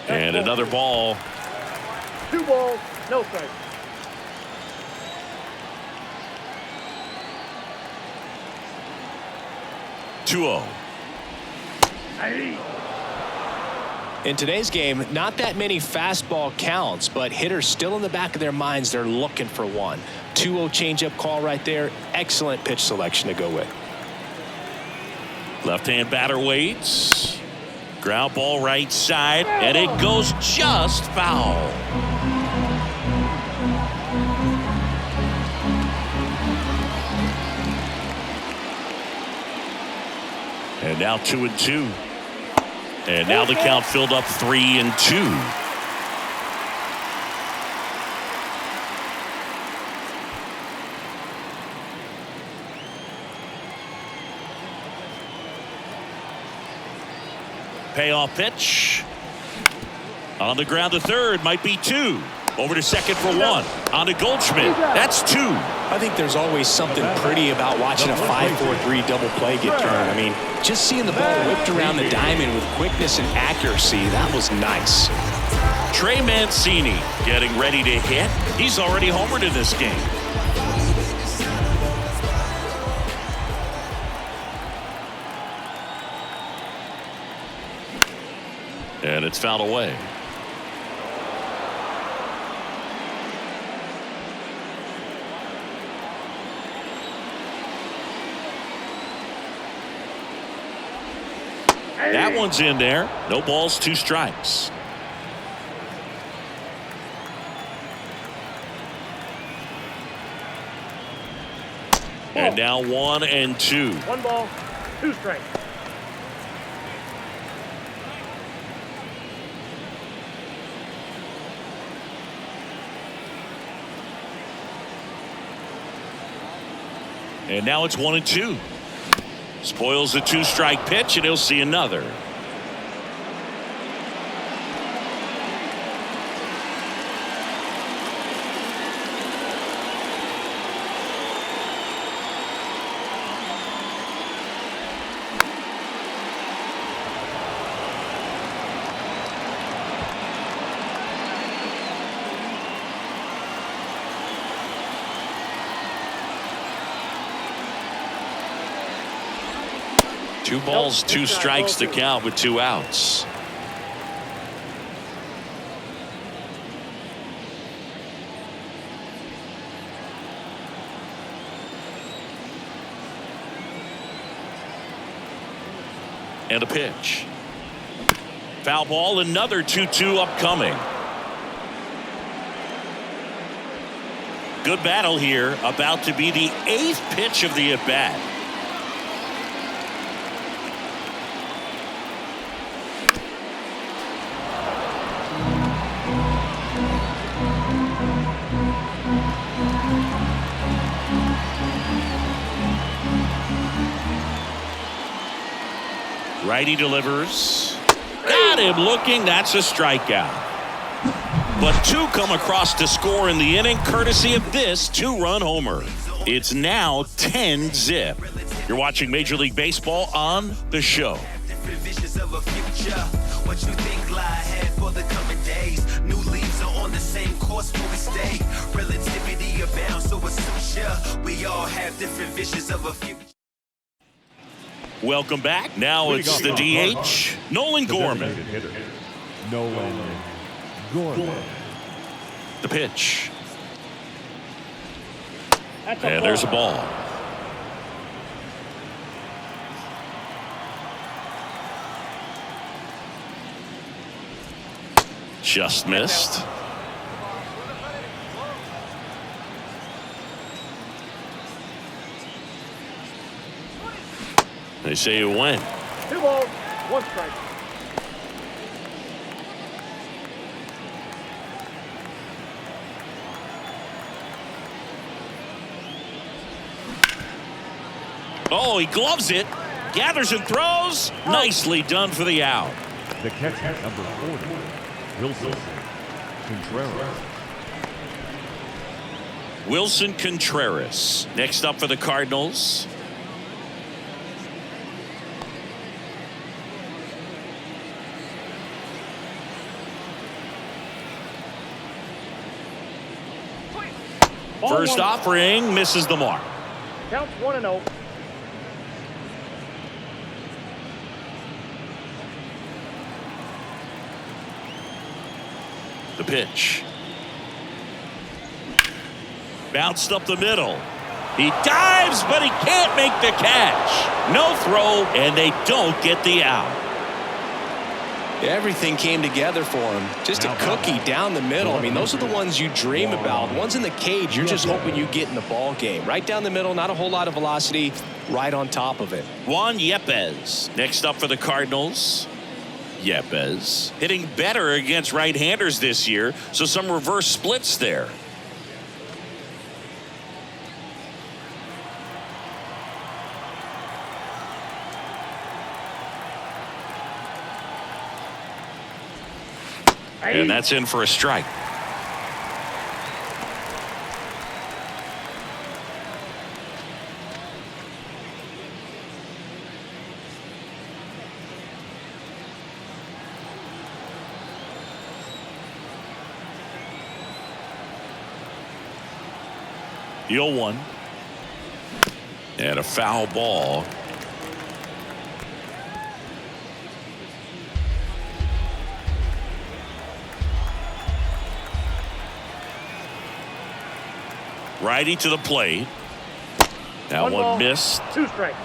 S1: And another ball.
S5: 2 balls, no strikes.
S1: Two-0.
S4: In today's game, not that many fastball counts, but hitters still in the back of their minds, they're looking for one. 2-0 changeup call right there. Excellent pitch selection to go with.
S1: Left-hand batter waits. Ground ball right side, and it goes just foul. And now 2-2. And now the count filled up 3-2. Payoff pitch. On the ground to third, might be 2. Over to second for 1. On to Goldschmidt. That's 2.
S4: I think there's always something pretty about watching a 5-4-3 double play get turned. I mean, just seeing the ball whipped around the diamond with quickness and accuracy, that was nice.
S1: Trey Mancini getting ready to hit. He's already homered in this game. And it's fouled away. That one's in there. No balls, 2 strikes. And now 1-2.
S5: 1 ball, 2 strikes.
S1: And now it's 1-2. Spoils the 2-strike pitch, and he'll see another. Two balls, 2 strikes to count with 2 outs. And a pitch. Foul ball, another 2-2 upcoming. Good battle here, about to be the 8th pitch of the at-bat. Righty delivers. Got him looking. That's a strikeout. But 2 come across to score in the inning, courtesy of this 2-run homer. It's now 10-zip. You're watching Major League Baseball on The Show.
S2: What you think lie ahead for the coming days? New leaves are on the same course where we stay. Relativity abounds, so it's sure we all have different visions of a future.
S1: Welcome back. Now it's the DH, Nolan Gorman.
S6: Nolan Gorman.
S1: The pitch.
S5: That's
S1: And there's a ball. Just missed. They say you win.
S5: 2 balls, 1 strike.
S1: Oh, he gloves it. Gathers and throws. Nicely done for the out.
S6: The catcher, number 40, Wilson Contreras.
S1: Wilson Contreras. Next up for the Cardinals. First offering misses the mark.
S5: Counts 1-0.
S1: The pitch. Bounced up the middle. He dives, but he can't make the catch. No throw, and they don't get the out.
S4: Everything came together for him. Just a cookie down the middle. I mean, those are the ones you dream about. Ones in the cage, you're just hoping you get in the ball game. Right down the middle, not a whole lot of velocity, right on top of it.
S1: Juan Yepez. Next up for the Cardinals. Yepez hitting better against right-handers this year, so some reverse splits there. And that's in for a strike. The 0-1. And a foul ball. Righty to the plate. That one missed.
S5: 2 strikes.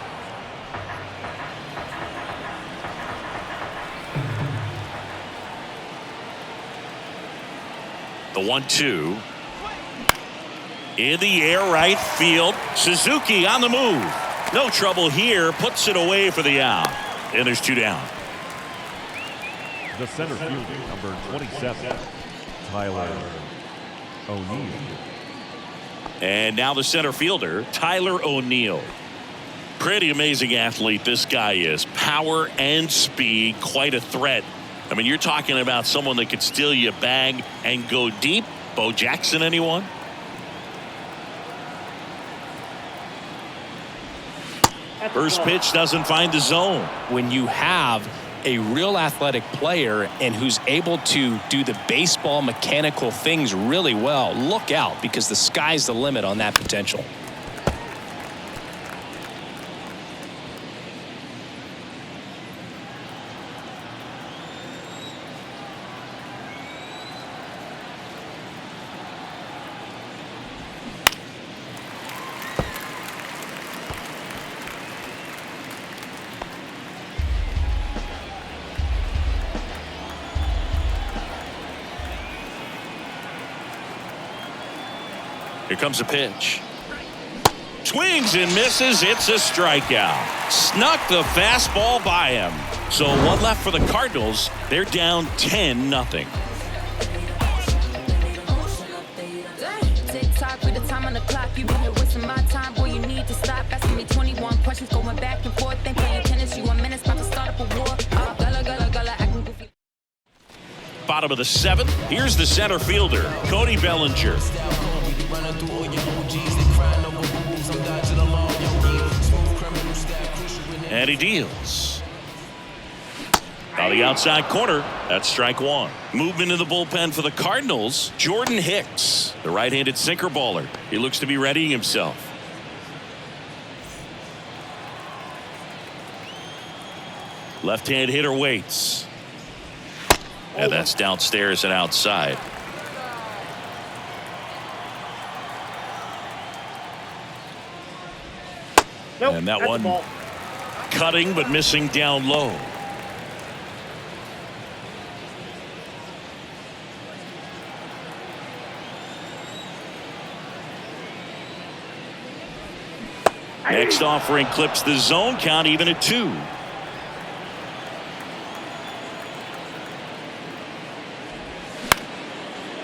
S1: The 1-2. In the air, right field. Suzuki on the move. No trouble here. Puts it away for the out. And there's 2 down.
S6: The center fielder, number 27, Tyler O'Neill.
S1: And now the center fielder, Tyler O'Neill. Pretty amazing athlete this guy is. Power and speed, quite a threat. I mean, you're talking about someone that could steal you a bag and go deep. Bo Jackson, anyone? First pitch doesn't find the zone.
S4: When you have a real athletic player and who's able to do the baseball mechanical things really well, look out, because the sky's the limit on that potential.
S1: Here comes a pitch. Swings and misses. It's a strikeout. Snuck the fastball by him. So 1 left for the Cardinals. They're down 10-0.
S9: Tick-tock with the time on the clock. You been here wasting my time. Boy, you need to stop asking me 21 questions. Going back and forth. Then playing tennis. You 1 minute about to start up a war. Gullah, acting goofy.
S1: Bottom of the 7th. Here's the center fielder, Cody Bellinger. And he deals. On the outside corner, that's strike 1. Movement in the bullpen for the Cardinals, Jordan Hicks, the right-handed sinker baller. He looks to be readying himself. Left-hand hitter waits. And that's downstairs and outside.
S5: Nope,
S1: and that one cutting but missing down low. Next offering clips the zone count even at 2.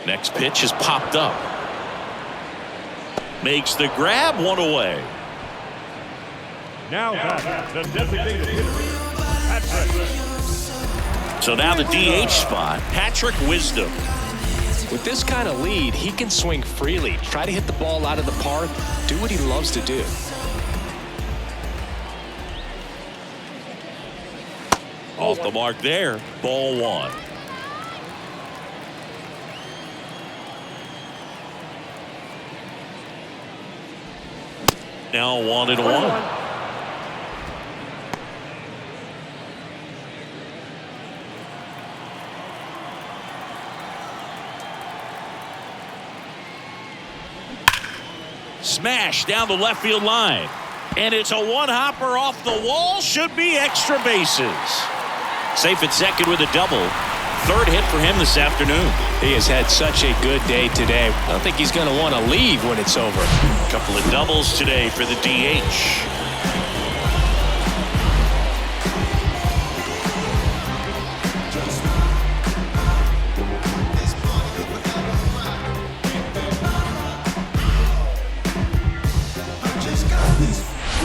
S1: Next pitch is popped up. Makes the grab, 1 away.
S6: Now back, the designated hitter, Patrick.
S1: So now the DH spot, Patrick Wisdom.
S4: With this kind of lead, he can swing freely, try to hit the ball out of the park, do what he loves to do.
S1: Off the mark there, ball 1. Now 1-1. Smash down the left field line. And it's a one-hopper off the wall. Should be extra bases. Safe at second with a double. Third hit for him this afternoon.
S4: He has had such a good day today. I don't think he's going to want to leave when it's over.
S1: A couple of doubles today for the DH.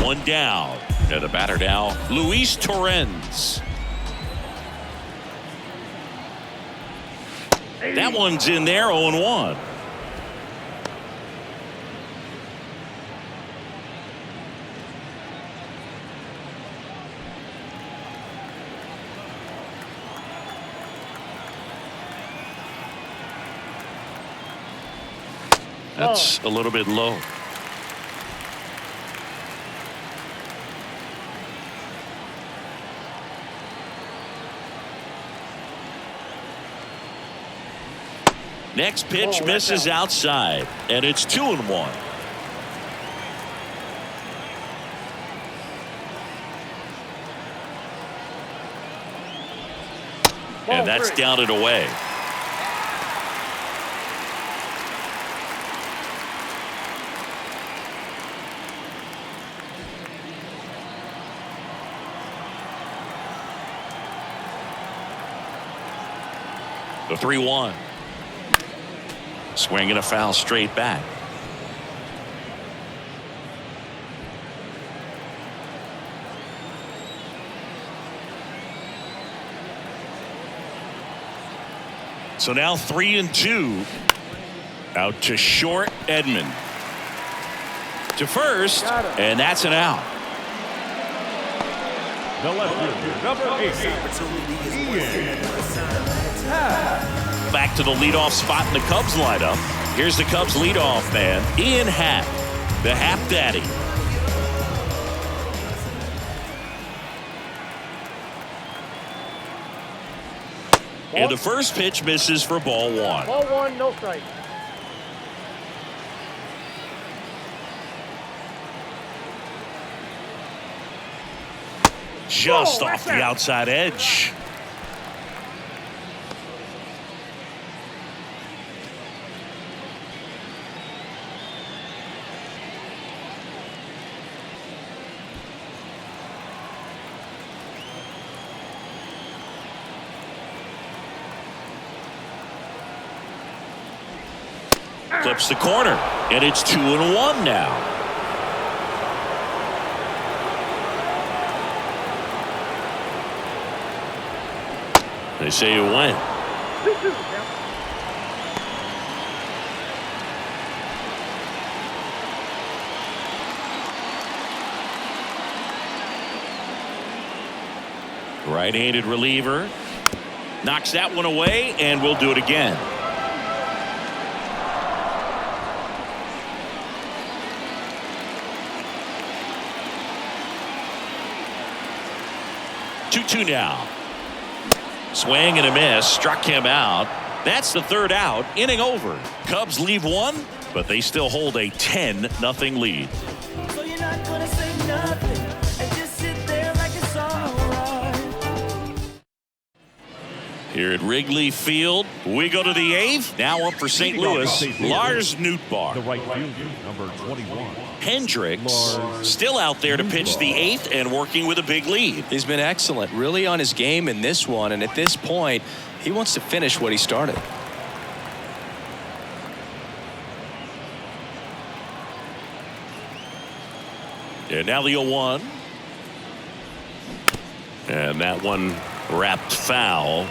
S1: One down. And the batter now, Luis Torrens. That one's in there, 0-1. That's a little bit low. Next pitch misses outside, and it's 2-1. And that's down and away. The 3-1. Swinging a foul straight back. So now 3-2. Out to short, Edman. To first, and that's an out.
S6: The left number 8.
S1: Back to the leadoff spot in the Cubs lineup. Here's the Cubs leadoff man, Ian Happ, the Happ Daddy. And the first pitch misses for ball 1.
S5: Ball 1, no strike.
S1: Just off the outside edge. Clips the corner, and it's 2-1 now. They say it went. Right-handed reliever knocks that one away, and we'll do it again. Two now. Swing and a miss, struck him out. That's the third out, inning over. Cubs leave one, but they still hold a 10-0 lead.
S8: So you're not gonna say nothing and just sit there like it's all right.
S1: Here at Wrigley Field, we go to the 8th. Now up for St. Louis, Lars
S6: The
S1: Nootbaar.
S6: right fielder, number 21.
S1: Hendricks still out there to pitch the 8th and working with a big lead.
S4: He's been excellent, really on his game in this one, and at this point, he wants to finish what he started.
S1: And now the 0-1. And that one wrapped foul.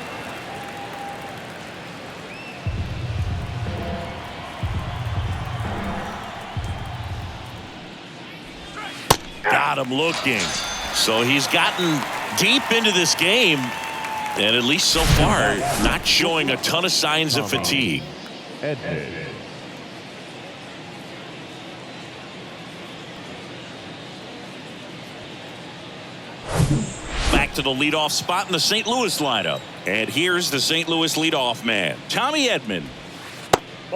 S1: Got him looking. So he's gotten deep into this game, and at least so far, not showing a ton of signs of fatigue.
S6: Edman.
S1: Back to the leadoff spot in the St. Louis lineup. And here's the St. Louis leadoff man, Tommy Edman.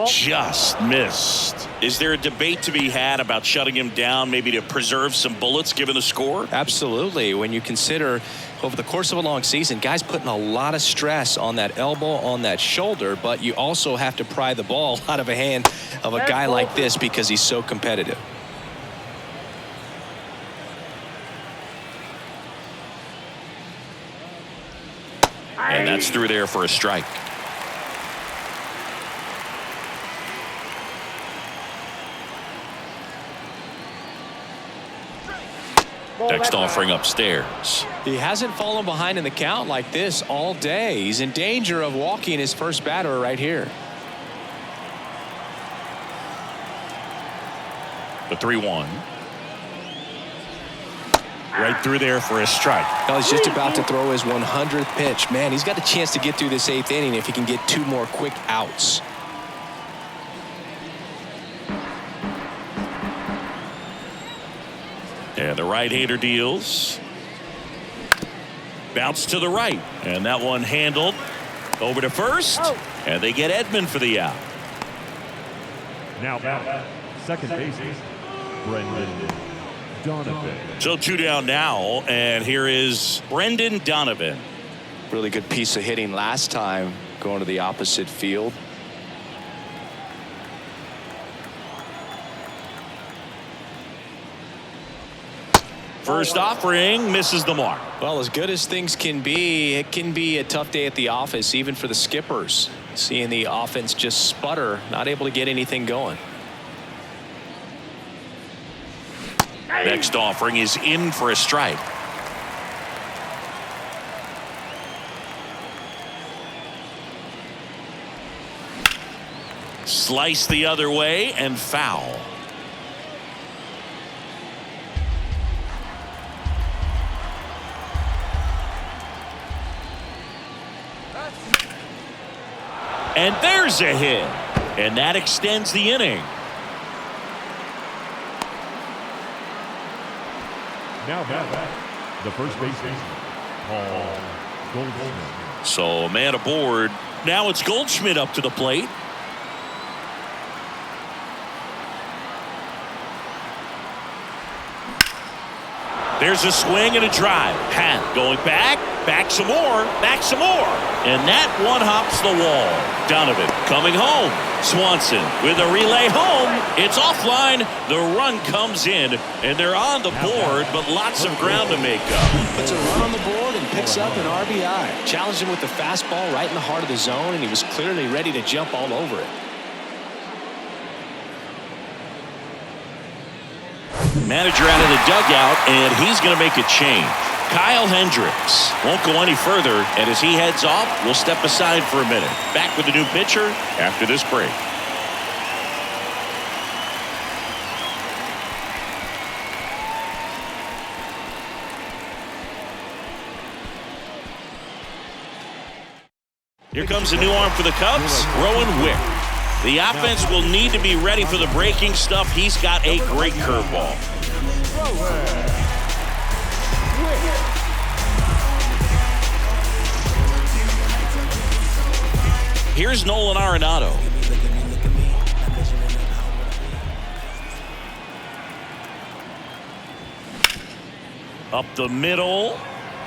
S1: Just missed. Is there a debate to be had about shutting him down, maybe to preserve some bullets given the score?
S4: Absolutely. When you consider over the course of a long season, guys putting a lot of stress on that elbow, on that shoulder, but you also have to pry the ball out of a hand of a guy like this because he's so competitive.
S1: And that's through there for a strike. Next offering upstairs.
S4: He hasn't fallen behind in the count like this all day. He's in danger of walking his first batter right here.
S1: The 3-1. Right through there for a strike.
S4: Well, he's just about to throw his 100th pitch. Man, he's got a chance to get through this 8th inning if he can get 2 more quick outs.
S1: And the right-hander deals. Bounce to the right. And that one handled over to first. And they get Edman for the out.
S6: Now back, second baseman, Brendan Donovan.
S1: So 2 down now. And here is Brendan Donovan.
S4: Really good piece of hitting last time going to the opposite field.
S1: First offering misses the mark.
S4: Well, as good as things can be, it can be a tough day at the office, even for the skippers. Seeing the offense just sputter, not able to get anything going.
S1: Next offering is in for a strike. Slice the other way and foul. And there's a hit. And that extends the inning.
S6: Now back, the first baseman, Paul Goldschmidt.
S1: So man aboard. Now it's Goldschmidt up to the plate. There's a swing and a drive. Pat going back some more, and that one hops the wall. Donovan coming home. Swanson with a relay home. It's offline. The run comes in, and they're on the board, but lots of ground to make up.
S4: Puts a run on the board and picks up an RBI. Challenged him with the fastball right in the heart of the zone, and he was clearly ready to jump all over it.
S1: Manager out of the dugout, and he's going to make a change. Kyle Hendricks won't go any further, and as he heads off, we'll step aside for a minute. Back with the new pitcher after this break. Here comes a new arm for the Cubs, Rowan Wick. The offense will need to be ready for the breaking stuff. He's got a great curveball. Here's Nolan Arenado. Up the middle.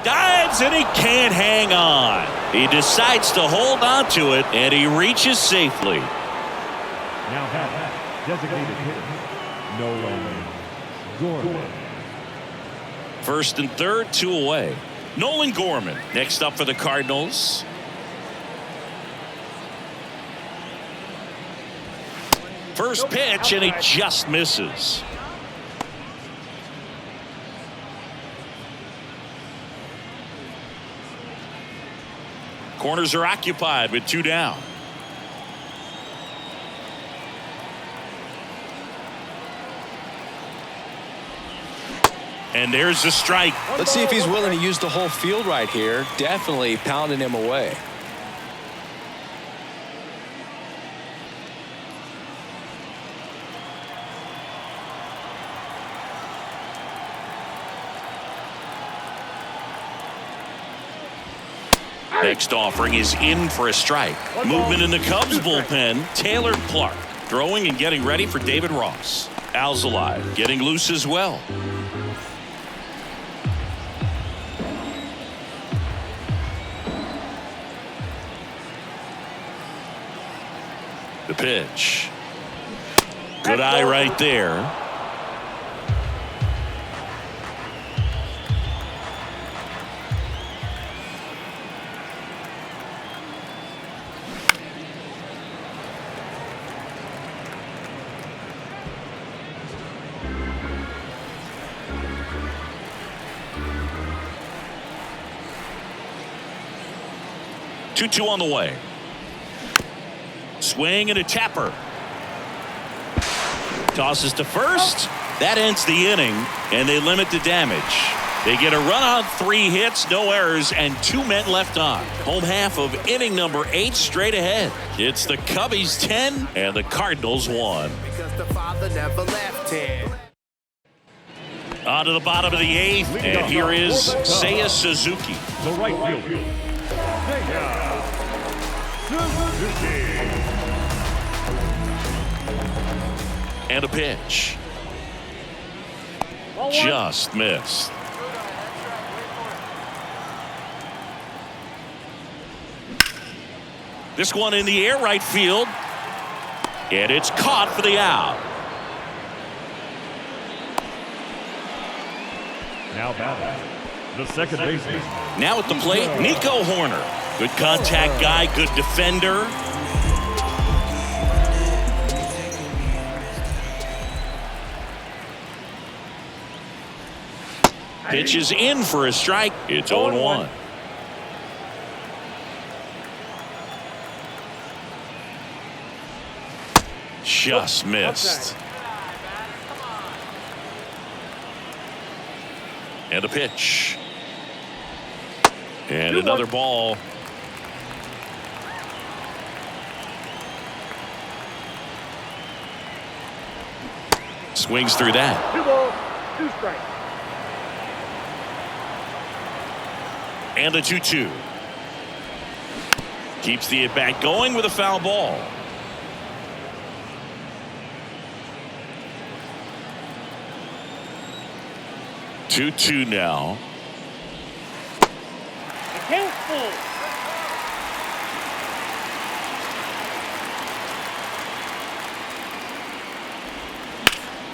S1: Dives, and he can't hang on. He decides to hold on to it, and he reaches safely.
S6: Now have designated hitter, Nolan Gorman.
S1: First and third, 2 away. Nolan Gorman next up for the Cardinals. First pitch, and he just misses. Corners are occupied with 2 down. And there's the strike.
S4: Let's see if he's willing to use the whole field right here. Definitely pounding him away.
S1: Next offering is in for a strike. Movement in the Cubs bullpen. Taylor Clark throwing and getting ready for David Ross. Alzolay getting loose as well. The pitch. Good eye right there. Two on the way. Swing and a tapper. Tosses to first. That ends the inning, and they limit the damage. They get a run on 3 hits, no errors, and 2 men left on. Home half of inning number 8 straight ahead. It's the Cubbies 10 and the Cardinals 1.
S2: Because the father never left him.
S1: On to the bottom of the 8th, and here is Seiya Suzuki.
S6: The right fielder, Seiya Suzuki.
S1: And a pitch. Just missed. This one in the air right field. And it's caught for the out.
S6: Now batting, the second baseman.
S1: Now at the plate, Nico Horner. Good contact guy, good defender. Pitch is in for a strike. It's 0-1. Just missed. And a pitch. And another ball. Swings through that.
S5: 2 balls, 2 strikes.
S1: And a 2-2. Keeps the at-bat going with a foul ball. Two now.
S5: Count full.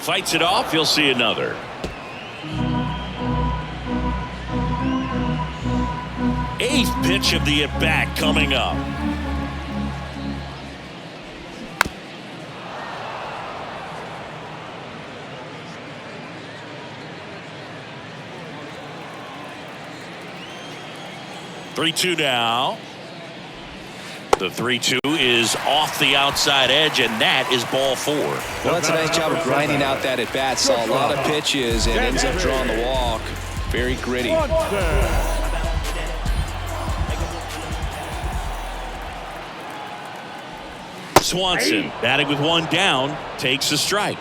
S1: Fights it off. You'll see another. Eighth pitch of the at-bat coming up. Three-two now. The 3-2 is off the outside edge, and that is ball 4.
S4: Well, that's a nice job of grinding out that at bat. Saw a lot of pitches and ends up drawing the walk. Very gritty.
S1: Swanson batting with 1 down, takes a strike.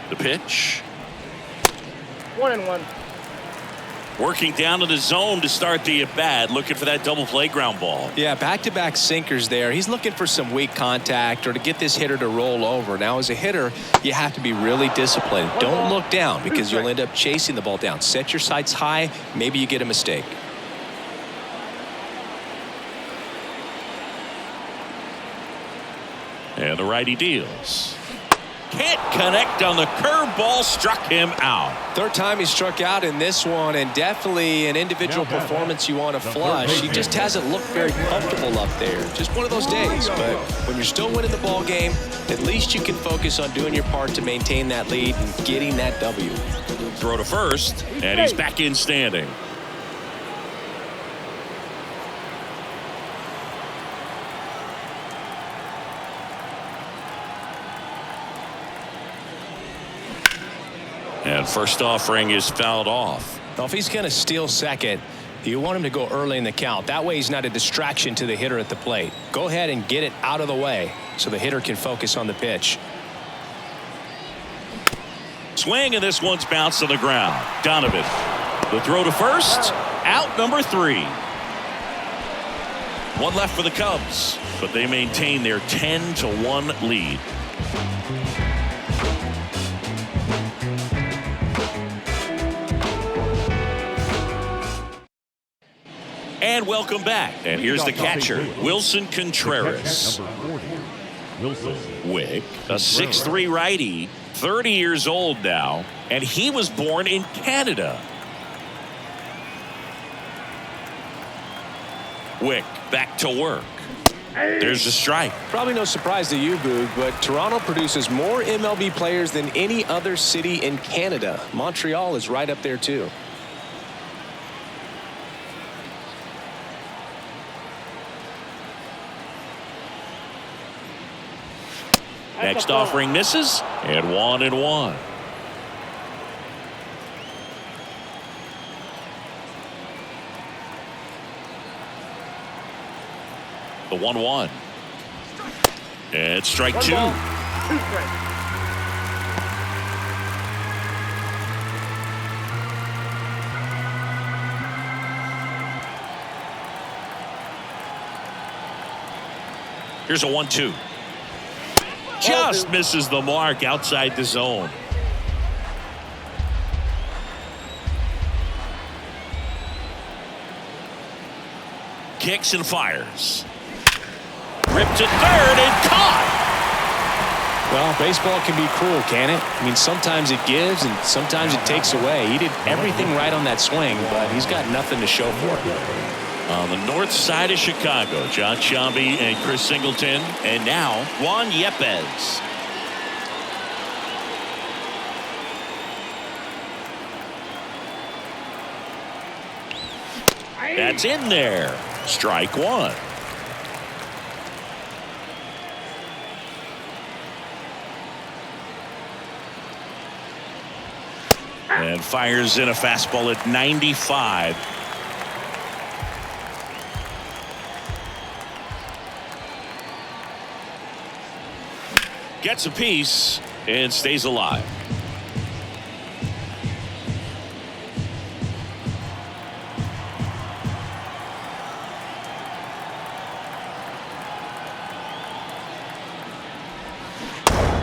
S1: The pitch.
S5: 1-1.
S1: Working down to the zone to start the at-bat, looking for that double play ground ball.
S4: Yeah, back-to-back sinkers there. He's looking for some weak contact or to get this hitter to roll over. Now, as a hitter, you have to be really disciplined. Don't look down because you'll end up chasing the ball down. Set your sights high. Maybe you get a mistake.
S1: And the righty deals. Can't connect on the curveball, struck him out.
S4: Third time he struck out in this one, and definitely an individual performance you want to flush. He just hasn't looked very comfortable up there. Just one of those days, but when you're still winning the ball game, at least you can focus on doing your part to maintain that lead and getting that W.
S1: Throw to first, and he's back in standing. And first offering is fouled off.
S4: Now, if he's going to steal second, you want him to go early in the count. That way he's not a distraction to the hitter at the plate. Go ahead and get it out of the way so the hitter can focus on the pitch.
S1: Swing, and this one's bounced to the ground. Donovan. The throw to first. Out number 3. One left for the Cubs, but they maintain their 10-1 lead. And welcome back. And here's the catcher, Wilson Contreras. Wick, a 6'3" righty, 30 years old now, and he was born in Canada. Wick back to work. There's the strike.
S4: Probably no surprise to you, Boog, but Toronto produces more MLB players than any other city in Canada. Montreal is right up there, too.
S1: Next offering misses, and 1-1. The 1-1. And strike 2. Here's a 1-2. Just misses the mark outside the zone. Kicks and fires. Ripped to third and caught.
S4: Well, baseball can be cruel, can it? I mean, sometimes it gives and sometimes it takes away. He did everything right on that swing, but he's got nothing to show for it.
S1: On the north side of Chicago, John Sciambi and Chris Singleton, and now Juan Yepez. That's in there. Strike 1. And fires in a fastball at 95. Gets a piece and stays alive.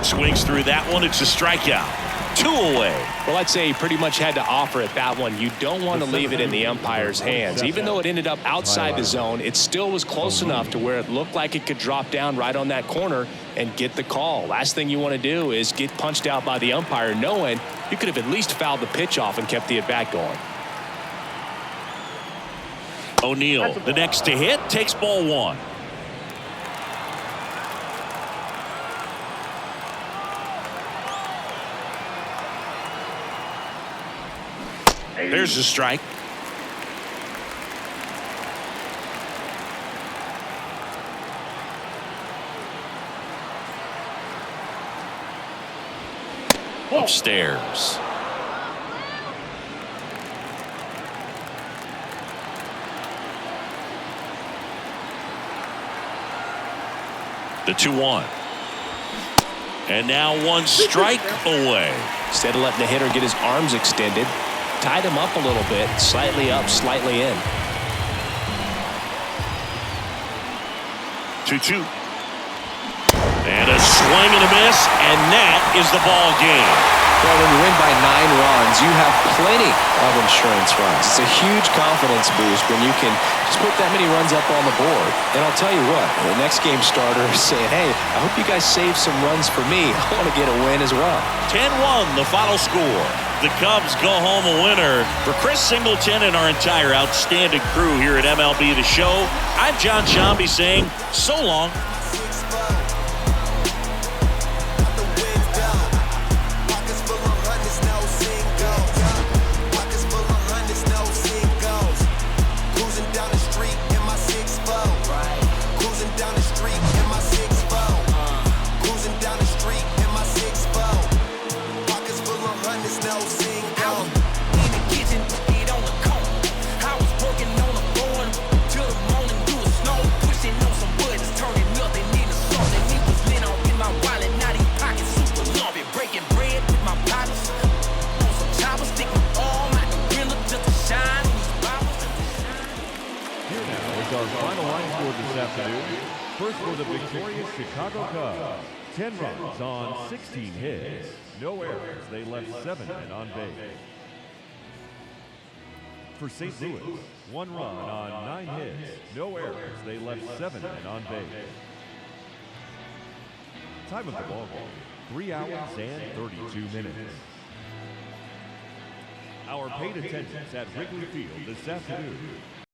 S1: Swings through that one. It's a strikeout. 2 away.
S4: Well, I'd say he pretty much had to offer at that one. You don't want to leave it in the umpire's hands. Even though it ended up outside the zone, it still was close enough to where it looked like it could drop down right on that corner and get the call. Last thing you want to do is get punched out by the umpire knowing you could have at least fouled the pitch off and kept the at-bat going.
S1: O'Neill, the next to hit, takes ball 1. There's a strike. Upstairs. The 2-1. And now 1 strike away.
S4: Instead of letting the hitter get his arms extended, tied him up a little bit, slightly up, slightly in.
S1: 2-2. And a swing and a miss, and that is the ball game.
S4: Well, when you win by 9 runs, you have plenty of insurance runs. It's a huge confidence boost when you can just put that many runs up on the board. And I'll tell you what, the next game starter is saying, hey, I hope you guys save some runs for me. I want to get a win as well.
S1: 10-1, the final score. The Cubs go home a winner. For Chris Singleton and our entire outstanding crew here at MLB The Show, I'm John Shambi saying so long.
S6: Our final line score this afternoon. First for the victorious Chicago Cubs. 10 runs on 16 hits. No errors. They left 7 men on base. For St. Louis, 1 run on 9 hits. No errors. They left 7 men on base. Time of the ball game, 3 hours and 32 minutes. Our paid attendance at Wrigley Field this afternoon.